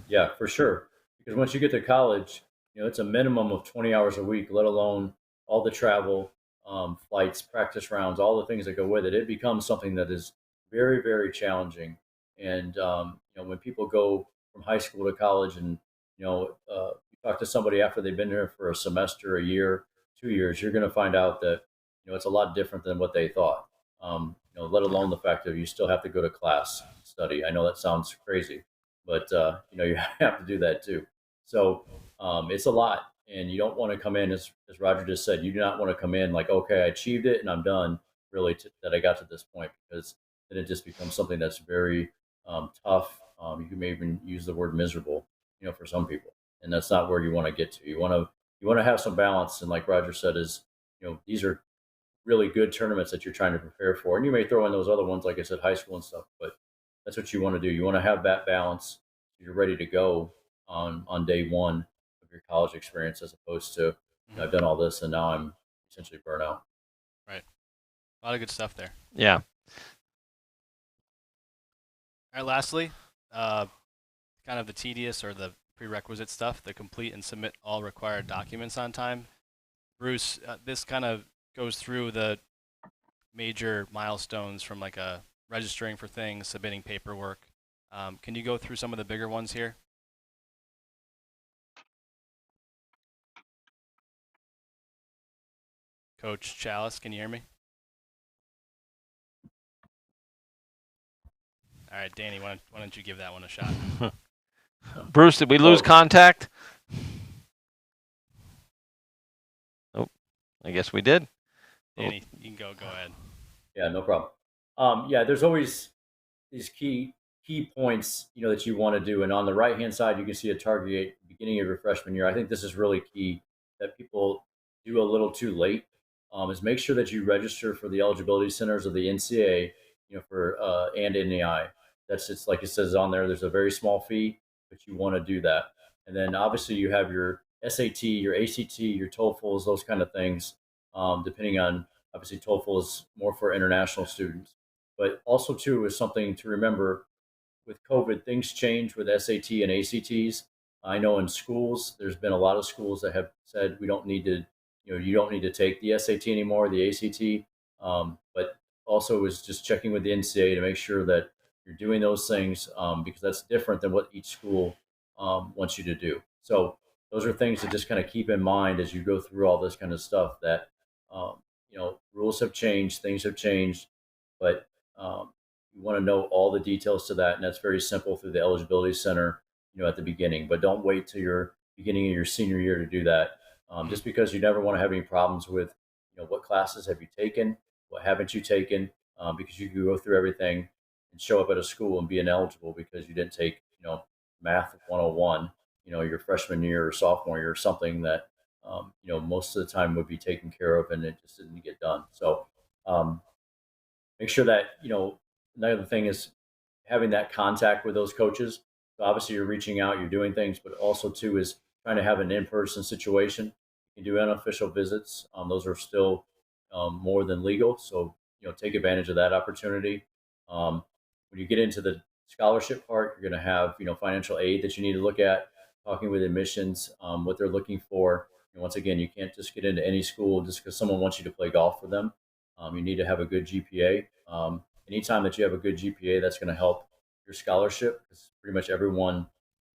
Yeah, for sure. Because once you get to college, it's a minimum of 20 hours a week, let alone all the travel, flights, practice rounds, all the things that go with it. It becomes something that is very, very challenging. And when people go from high school to college, and you talk to somebody after they've been there for a semester, a year, 2 years, you're going to find out that it's a lot different than what they thought. Let alone the fact that you still have to go to class, study. I know that sounds crazy, but you have to do that too. So it's a lot, and you don't want to come in as Roger just said. You do not want to come in like, okay, I achieved it and I'm done. Really, that I got to this point, because then it just becomes something that's very tough. You can maybe even use the word miserable, for some people, and that's not where you want to get to. You want to have some balance, and like Roger said, is these are really good tournaments that you're trying to prepare for. And you may throw in those other ones, like I said, high school and stuff, but that's what you want to do. You want to have that balance. You're ready to go on day one of your college experience, as opposed to, I've done all this and now I'm essentially burnt out. Right. A lot of good stuff there. Yeah. All right. Lastly, kind of the tedious or the prerequisite stuff, the complete and submit all required documents on time. Bruce, this kind of goes through the major milestones from like a registering for things, submitting paperwork. Can you go through some of the bigger ones here? Coach Chalice, can you hear me? All right, Danny, why don't you give that one a shot? Bruce, did we lose contact? Oh, I guess we did. Danny, you can go ahead. Yeah, no problem. Yeah, there's always these key points, that you want to do. And on the right hand side, you can see a target at the beginning of your freshman year. I think this is really key that people do a little too late. Is make sure that you register for the eligibility centers of the Ncaa, for and Ncaa. That's just like it says on there. There's a very small fee, but you want to do that. And then obviously you have your SAT, your ACT, your TOEFLs, those kind of things. Depending on, obviously TOEFL is more for international students, but also too is something to remember. With COVID, things change with SAT and ACTs. I know in schools, there's been a lot of schools that have said we don't need to, you don't need to take the SAT anymore, the ACT. But also is just checking with the NCAA to make sure that you're doing those things, because that's different than what each school wants you to do. So those are things to just kind of keep in mind as you go through all this kind of stuff. That rules have changed, things have changed, but you want to know all the details to that, and that's very simple through the eligibility center, at the beginning. But don't wait till your beginning of your senior year to do that, just because you never want to have any problems with, what classes have you taken, what haven't you taken, because you could go through everything and show up at a school and be ineligible because you didn't take, math 101, your freshman year or sophomore year, or something that, most of the time would be taken care of, and it just didn't get done. So make sure that, another thing is having that contact with those coaches. So obviously you're reaching out, you're doing things, but also too is trying to have an in-person situation. You can do unofficial visits. Those are still more than legal. So, take advantage of that opportunity. When you get into the scholarship part, you're going to have, financial aid that you need to look at. talking with admissions, what they're looking for. And once again, you can't just get into any school just because someone wants you to play golf for them. You need to have a good GPA. Anytime that you have a good GPA, that's going to help your scholarship, because pretty much everyone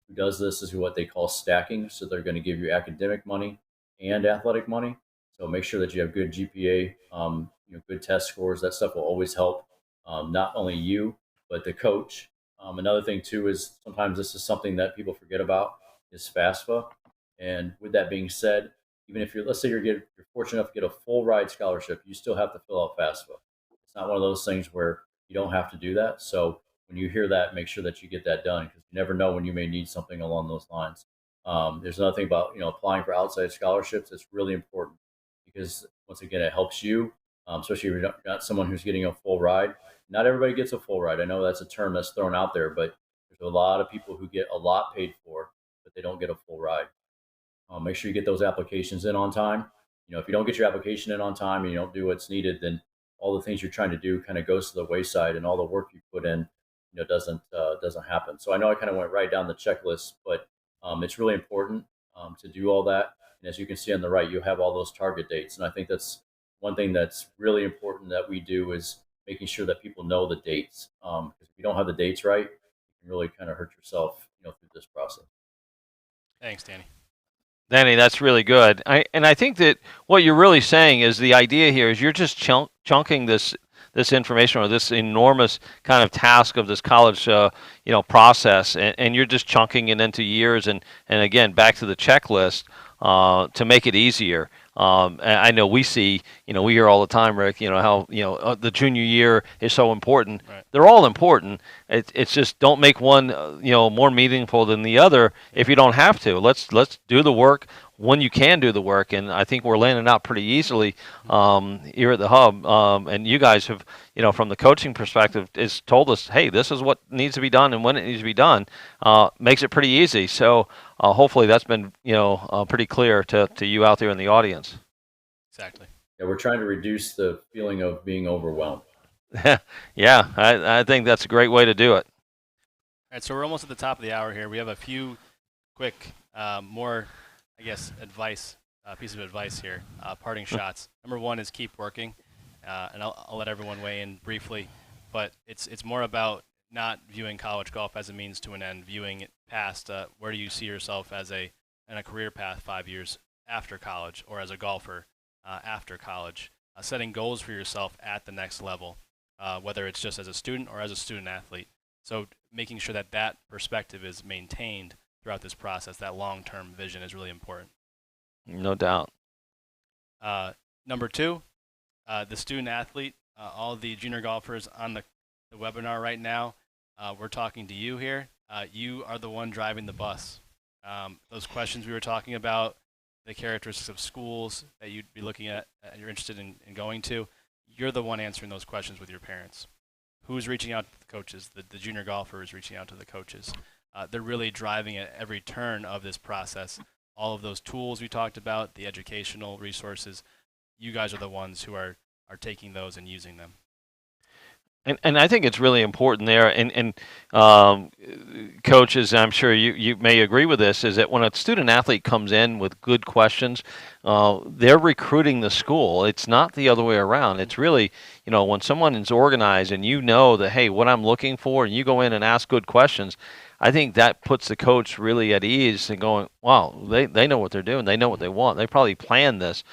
who does this is what they call stacking. So they're going to give you academic money and athletic money. So make sure that you have good GPA, good test scores. That stuff will always help, not only you but the coach. Another thing too is sometimes this is something that people forget about is FAFSA. And with that being said, even if let's say you're fortunate enough to get a full ride scholarship, you still have to fill out FAFSA. It's not one of those things where you don't have to do that. So when you hear that, make sure that you get that done, because you never know when you may need something along those lines. There's another thing about applying for outside scholarships. It's really important because once again, it helps you, especially if you're not someone who's getting a full ride. Not everybody gets a full ride. I know that's a term that's thrown out there, but there's a lot of people who get a lot paid for, but they don't get a full ride. Make sure you get those applications in on time. If you don't get your application in on time and you don't do what's needed, then all the things you're trying to do kind of goes to the wayside, and all the work you put in, doesn't happen. So I know I kind of went right down the checklist, but it's really important to do all that. And as you can see on the right, you have all those target dates, and I think that's one thing that's really important that we do is making sure that people know the dates. Because if you don't have the dates right, you can really kind of hurt yourself, through this process. Thanks, Danny. Danny, that's really good. I think that what you're really saying is the idea here is you're just chunking this information, or this enormous kind of task of this college process, and you're just chunking it into years, and again back to the checklist to make it easier. And I know we hear all the time, Rick, how the junior year is so important. Right. They're all important. It's just don't make one more meaningful than the other if you don't have to. Let's do the work when you can do the work, and I think we're laying it out pretty easily here at the hub. And you guys have, from the coaching perspective, is told us, hey, this is what needs to be done and when it needs to be done. Makes it pretty easy. So hopefully that's been pretty clear to you out there in the audience. Exactly. Yeah, we're trying to reduce the feeling of being overwhelmed. Yeah, I think that's a great way to do it. All right, so we're almost at the top of the hour here. We have a few quick, more, I guess, piece of advice here, parting shots. Number one is keep working, and I'll let everyone weigh in briefly, but it's more about not viewing college golf as a means to an end, viewing it past where do you see yourself in a career path 5 years after college, or as a golfer after college, setting goals for yourself at the next level, whether it's just as a student or as a student athlete. So making sure that perspective is maintained throughout this process, that long-term vision is really important. No doubt. Number two, the student athlete, all the junior golfers on the webinar right now, we're talking to you here. You are the one driving the bus. Those questions we were talking about, the characteristics of schools that you'd be looking at, you're interested in going to, you're the one answering those questions with your parents. Who's reaching out to the coaches? The junior golfer is reaching out to the coaches. They're really driving at every turn of this process. All of those tools we talked about, the educational resources, you guys are the ones who are taking those and using them. And I think it's really important there, and coaches, I'm sure you may agree with this, is that when a student athlete comes in with good questions, they're recruiting the school. It's not the other way around. It's really, when someone is organized and that, hey, what I'm looking for, and you go in and ask good questions, I think that puts the coach really at ease and going, wow, they know what they're doing. They know what they want. They probably planned this.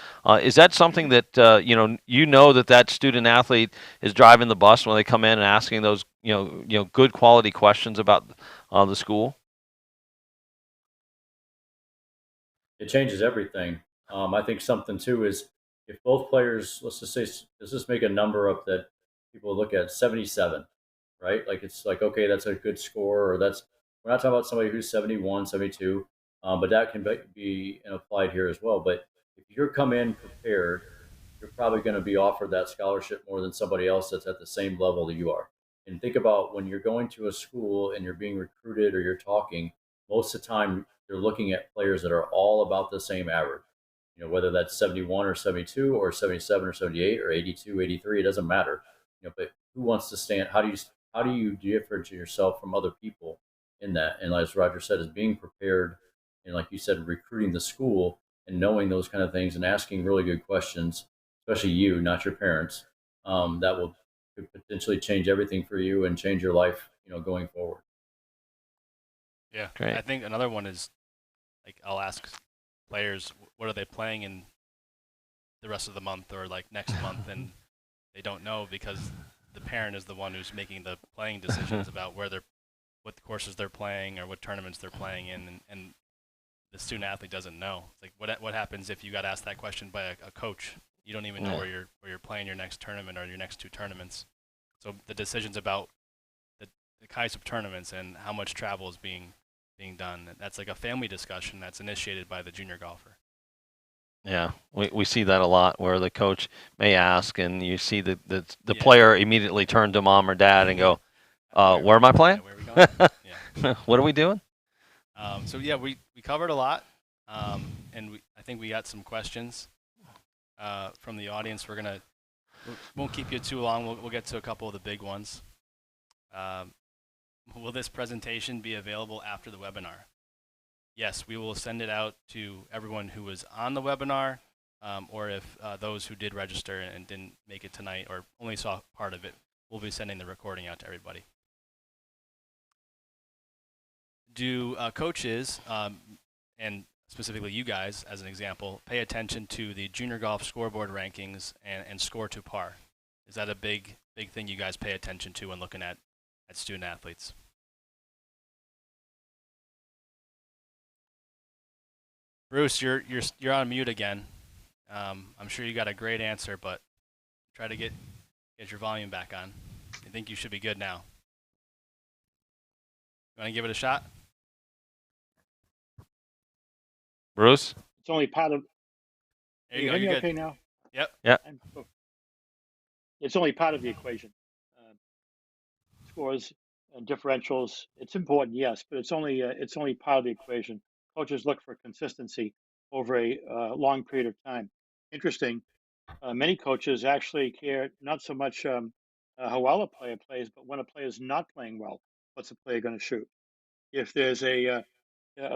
Is that something that, that student athlete is driving the bus when they come in and asking those, good quality questions about the school? It changes everything. I think something too is if both players, let's just make a number up that people look at 77, right? Like it's like, okay, that's a good score, or we're not talking about somebody who's 71, 72, but that can be applied here as well. But if you're come in prepared, you're probably going to be offered that scholarship more than somebody else that's at the same level that you are. And think about when you're going to a school and you're being recruited or you're talking, most of the time they're looking at players that are all about the same average. Whether that's 71 or 72 or 77 or 78 or 82, 83, it doesn't matter. But who wants to stand? How do you differentiate yourself from other people in that? And as Roger said, is being prepared and like you said, recruiting the school and knowing those kind of things and asking really good questions, especially you, not your parents, that will could potentially change everything for you and change your life, going forward. Yeah, Great. I think another one is like I'll ask players what are they playing in the rest of the month or like next month, and they don't know because the parent is the one who's making the playing decisions about what courses they're playing or what tournaments they're playing in, and the student athlete doesn't know. It's like what happens if you got asked that question by a coach? You don't even know where you're playing your next tournament or your next two tournaments. So the decisions about the kinds of tournaments and how much travel is being done, that's like a family discussion that's initiated by the junior golfer. Yeah, we see that a lot where the coach may ask, and you see the Yeah. player immediately turn to mom or dad and go, where am I playing? Where are we going? Yeah. What are we doing? So yeah, we covered a lot, and I think we got some questions from the audience. We won't keep you too long. We'll get to a couple of the big ones. Will this presentation be available after the webinar? Yes, we will send it out to everyone who was on the webinar, or if those who did register and didn't make it tonight or only saw part of it, we'll be sending the recording out to everybody. Do coaches, and specifically you guys as an example, pay attention to the junior golf scoreboard rankings and score to par? Is that a big thing you guys pay attention to when looking at student athletes? Bruce, you're on mute again. I'm sure you got a great answer, but try to get your volume back on. I think you should be good now. You want to give it a shot? Bruce? It's only part of. There Can you you go. hear me You're okay good. now? Yep. Yep. It's only part of the equation. Scores and differentials. It's important, yes, but it's only part of the equation. Coaches look for consistency over a long period of time. Interesting. Many coaches actually care not so much how well a player plays, but when a player is not playing well, what's the player going to shoot? If there's a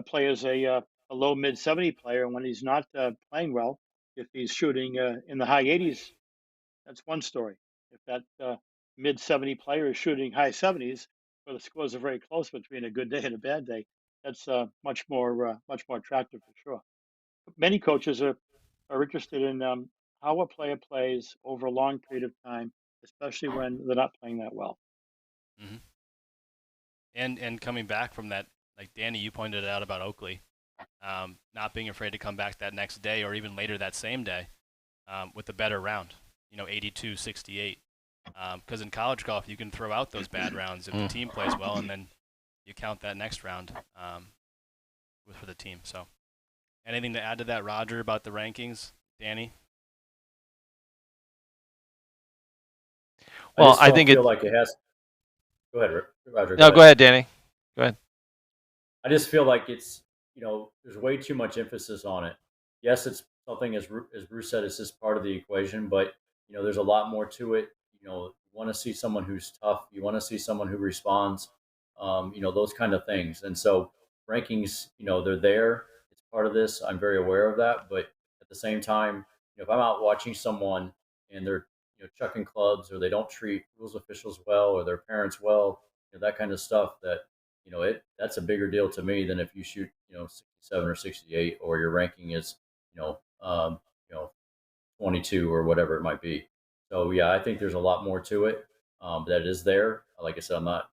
player's a low mid 70 player, and when he's not playing well, if he's shooting in the high 80s, that's one story. If that mid 70 player is shooting high 70s, where the scores are very close between a good day and a bad day, that's much more attractive for sure. Many coaches are interested in how a player plays over a long period of time, especially when they're not playing that well. Mm-hmm. And coming back from that, like Danny, you pointed out about Oakley, not being afraid to come back that next day or even later that same day with a better round, 82, 68. Because in college golf, you can throw out those bad rounds if the team plays well, and then you count that next round for the team. So anything to add to that, Roger, about the rankings? Danny? Well, I think feel like it has. Go ahead, Roger. No, go ahead, Danny. Go ahead. I just feel like it's, there's way too much emphasis on it. Yes, it's something, as Bruce said, it's just part of the equation, but there's a lot more to it. You want to see someone who's tough. You want to see someone who responds. Those kind of things. And so rankings, they're there. It's part of this. I'm very aware of that. But at the same time, if I'm out watching someone and they're chucking clubs, or they don't treat rules officials well, or their parents well, that kind of stuff, that's a bigger deal to me than if you shoot 67 or 68, or your ranking is you know um, you know 22 or whatever it might be. So yeah, I think there's a lot more to it, that is there. Like I said, I'm not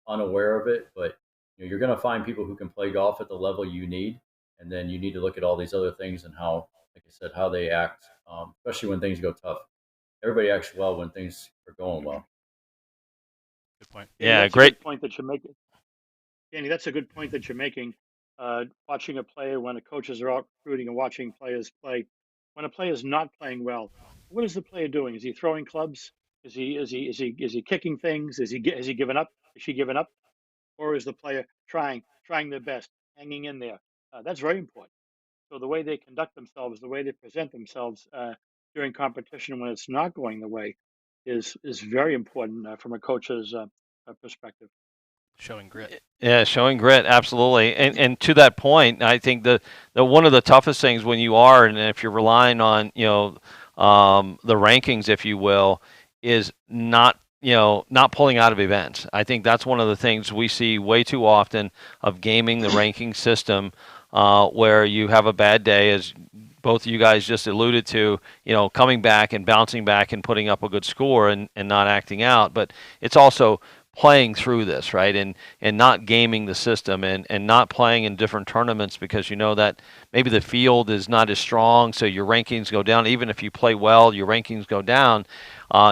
unaware of it, but you're going to find people who can play golf at the level you need, and then you need to look at all these other things and how, like I said, how they act, especially when things go tough. Everybody acts well when things are going well. Good point. Yeah, that's great. A good point that you're making. Danny, that's a good point that you're making. Watching a player when the coaches are out recruiting and watching players play. When a player is not playing well, what is the player doing? Is he throwing clubs? Is he kicking things? Has he given up? Is she given up? Or is the player trying their best, hanging in there? That's very important. So the way they conduct themselves, the way they present themselves during competition when it's not going the way, is very important from a coach's perspective. Showing grit. Yeah, showing grit, absolutely. And to that point, I think the one of the toughest things when you are, and if you're relying on, the rankings, if you will, is not, not pulling out of events. I think that's one of the things we see way too often of gaming the ranking system, where you have a bad day, as both of you guys just alluded to, coming back and bouncing back and putting up a good score and not acting out. But it's also playing through this, right? And not gaming the system and not playing in different tournaments because you know that maybe the field is not as strong, so your rankings go down. Even if you play well, your rankings go down.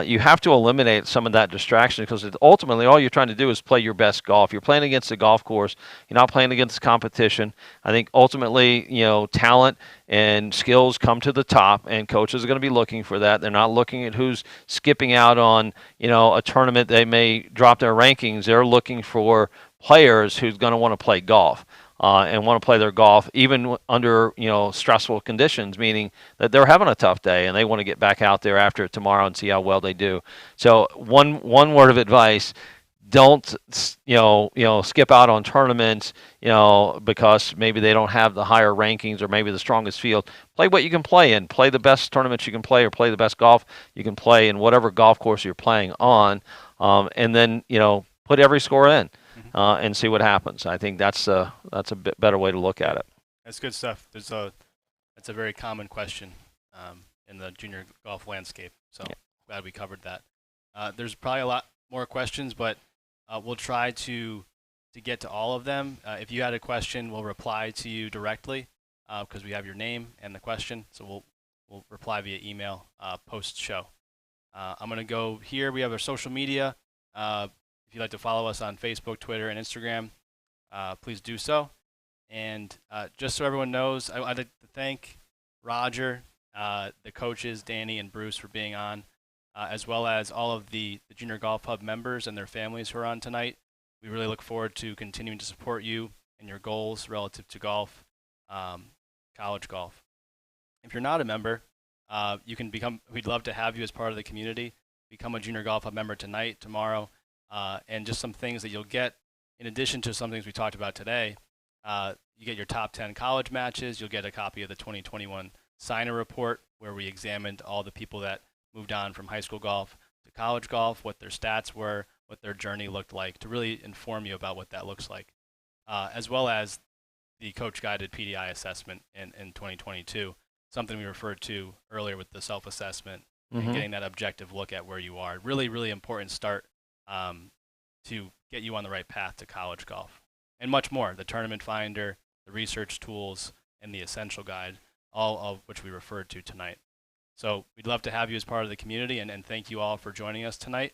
You have to eliminate some of that distraction because ultimately all you're trying to do is play your best golf. You're playing against a golf course. You're not playing against competition. I think ultimately, talent and skills come to the top, and coaches are going to be looking for that. They're not looking at who's skipping out on, a tournament. They may drop their rankings. They're looking for players who's going to want to play golf. And want to play their golf even under stressful conditions, meaning that they're having a tough day and they want to get back out there after tomorrow and see how well they do. So one word of advice: don't skip out on tournaments because maybe they don't have the higher rankings or maybe the strongest field. Play what you can play in. Play the best tournaments you can play, or play the best golf you can play in whatever golf course you're playing on, and then put every score in. And see what happens. I think that's a bit better way to look at it. That's good stuff. That's a very common question in the junior golf landscape. So glad we covered that. There's probably a lot more questions, but we'll try to get to all of them. If you had a question, we'll reply to you directly because we have your name and the question. So we'll reply via email post show. I'm going to go here. We have our social media. If you'd like to follow us on Facebook, Twitter, and Instagram, please do so. And just so everyone knows, I'd like to thank Roger, the coaches, Danny, and Bruce for being on, as well as all of the Junior Golf Hub members and their families who are on tonight. We really look forward to continuing to support you and your goals relative to golf, college golf. If you're not a member, you can become. We'd love to have you as part of the community. Become a Junior Golf Hub member tonight, tomorrow. And just some things that you'll get in addition to some things we talked about today. You get your top 10 college matches. You'll get a copy of the 2021 Signer Report, where we examined all the people that moved on from high school golf to college golf, what their stats were, what their journey looked like, to really inform you about what that looks like, as well as the coach-guided PDI assessment in 2022, something we referred to earlier with the self-assessment and getting that objective look at where you are. Really, really important start to get you on the right path to college golf, and much more. The tournament finder, the research tools, and the essential guide, all of which we referred to tonight. So we'd love to have you as part of the community, and thank you all for joining us tonight.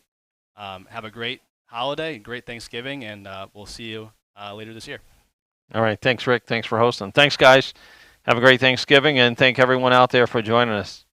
Have a great holiday, great Thanksgiving, and we'll see you later this year. All right. Thanks, Rick. Thanks for hosting. Thanks, guys. Have a great Thanksgiving, and thank everyone out there for joining us.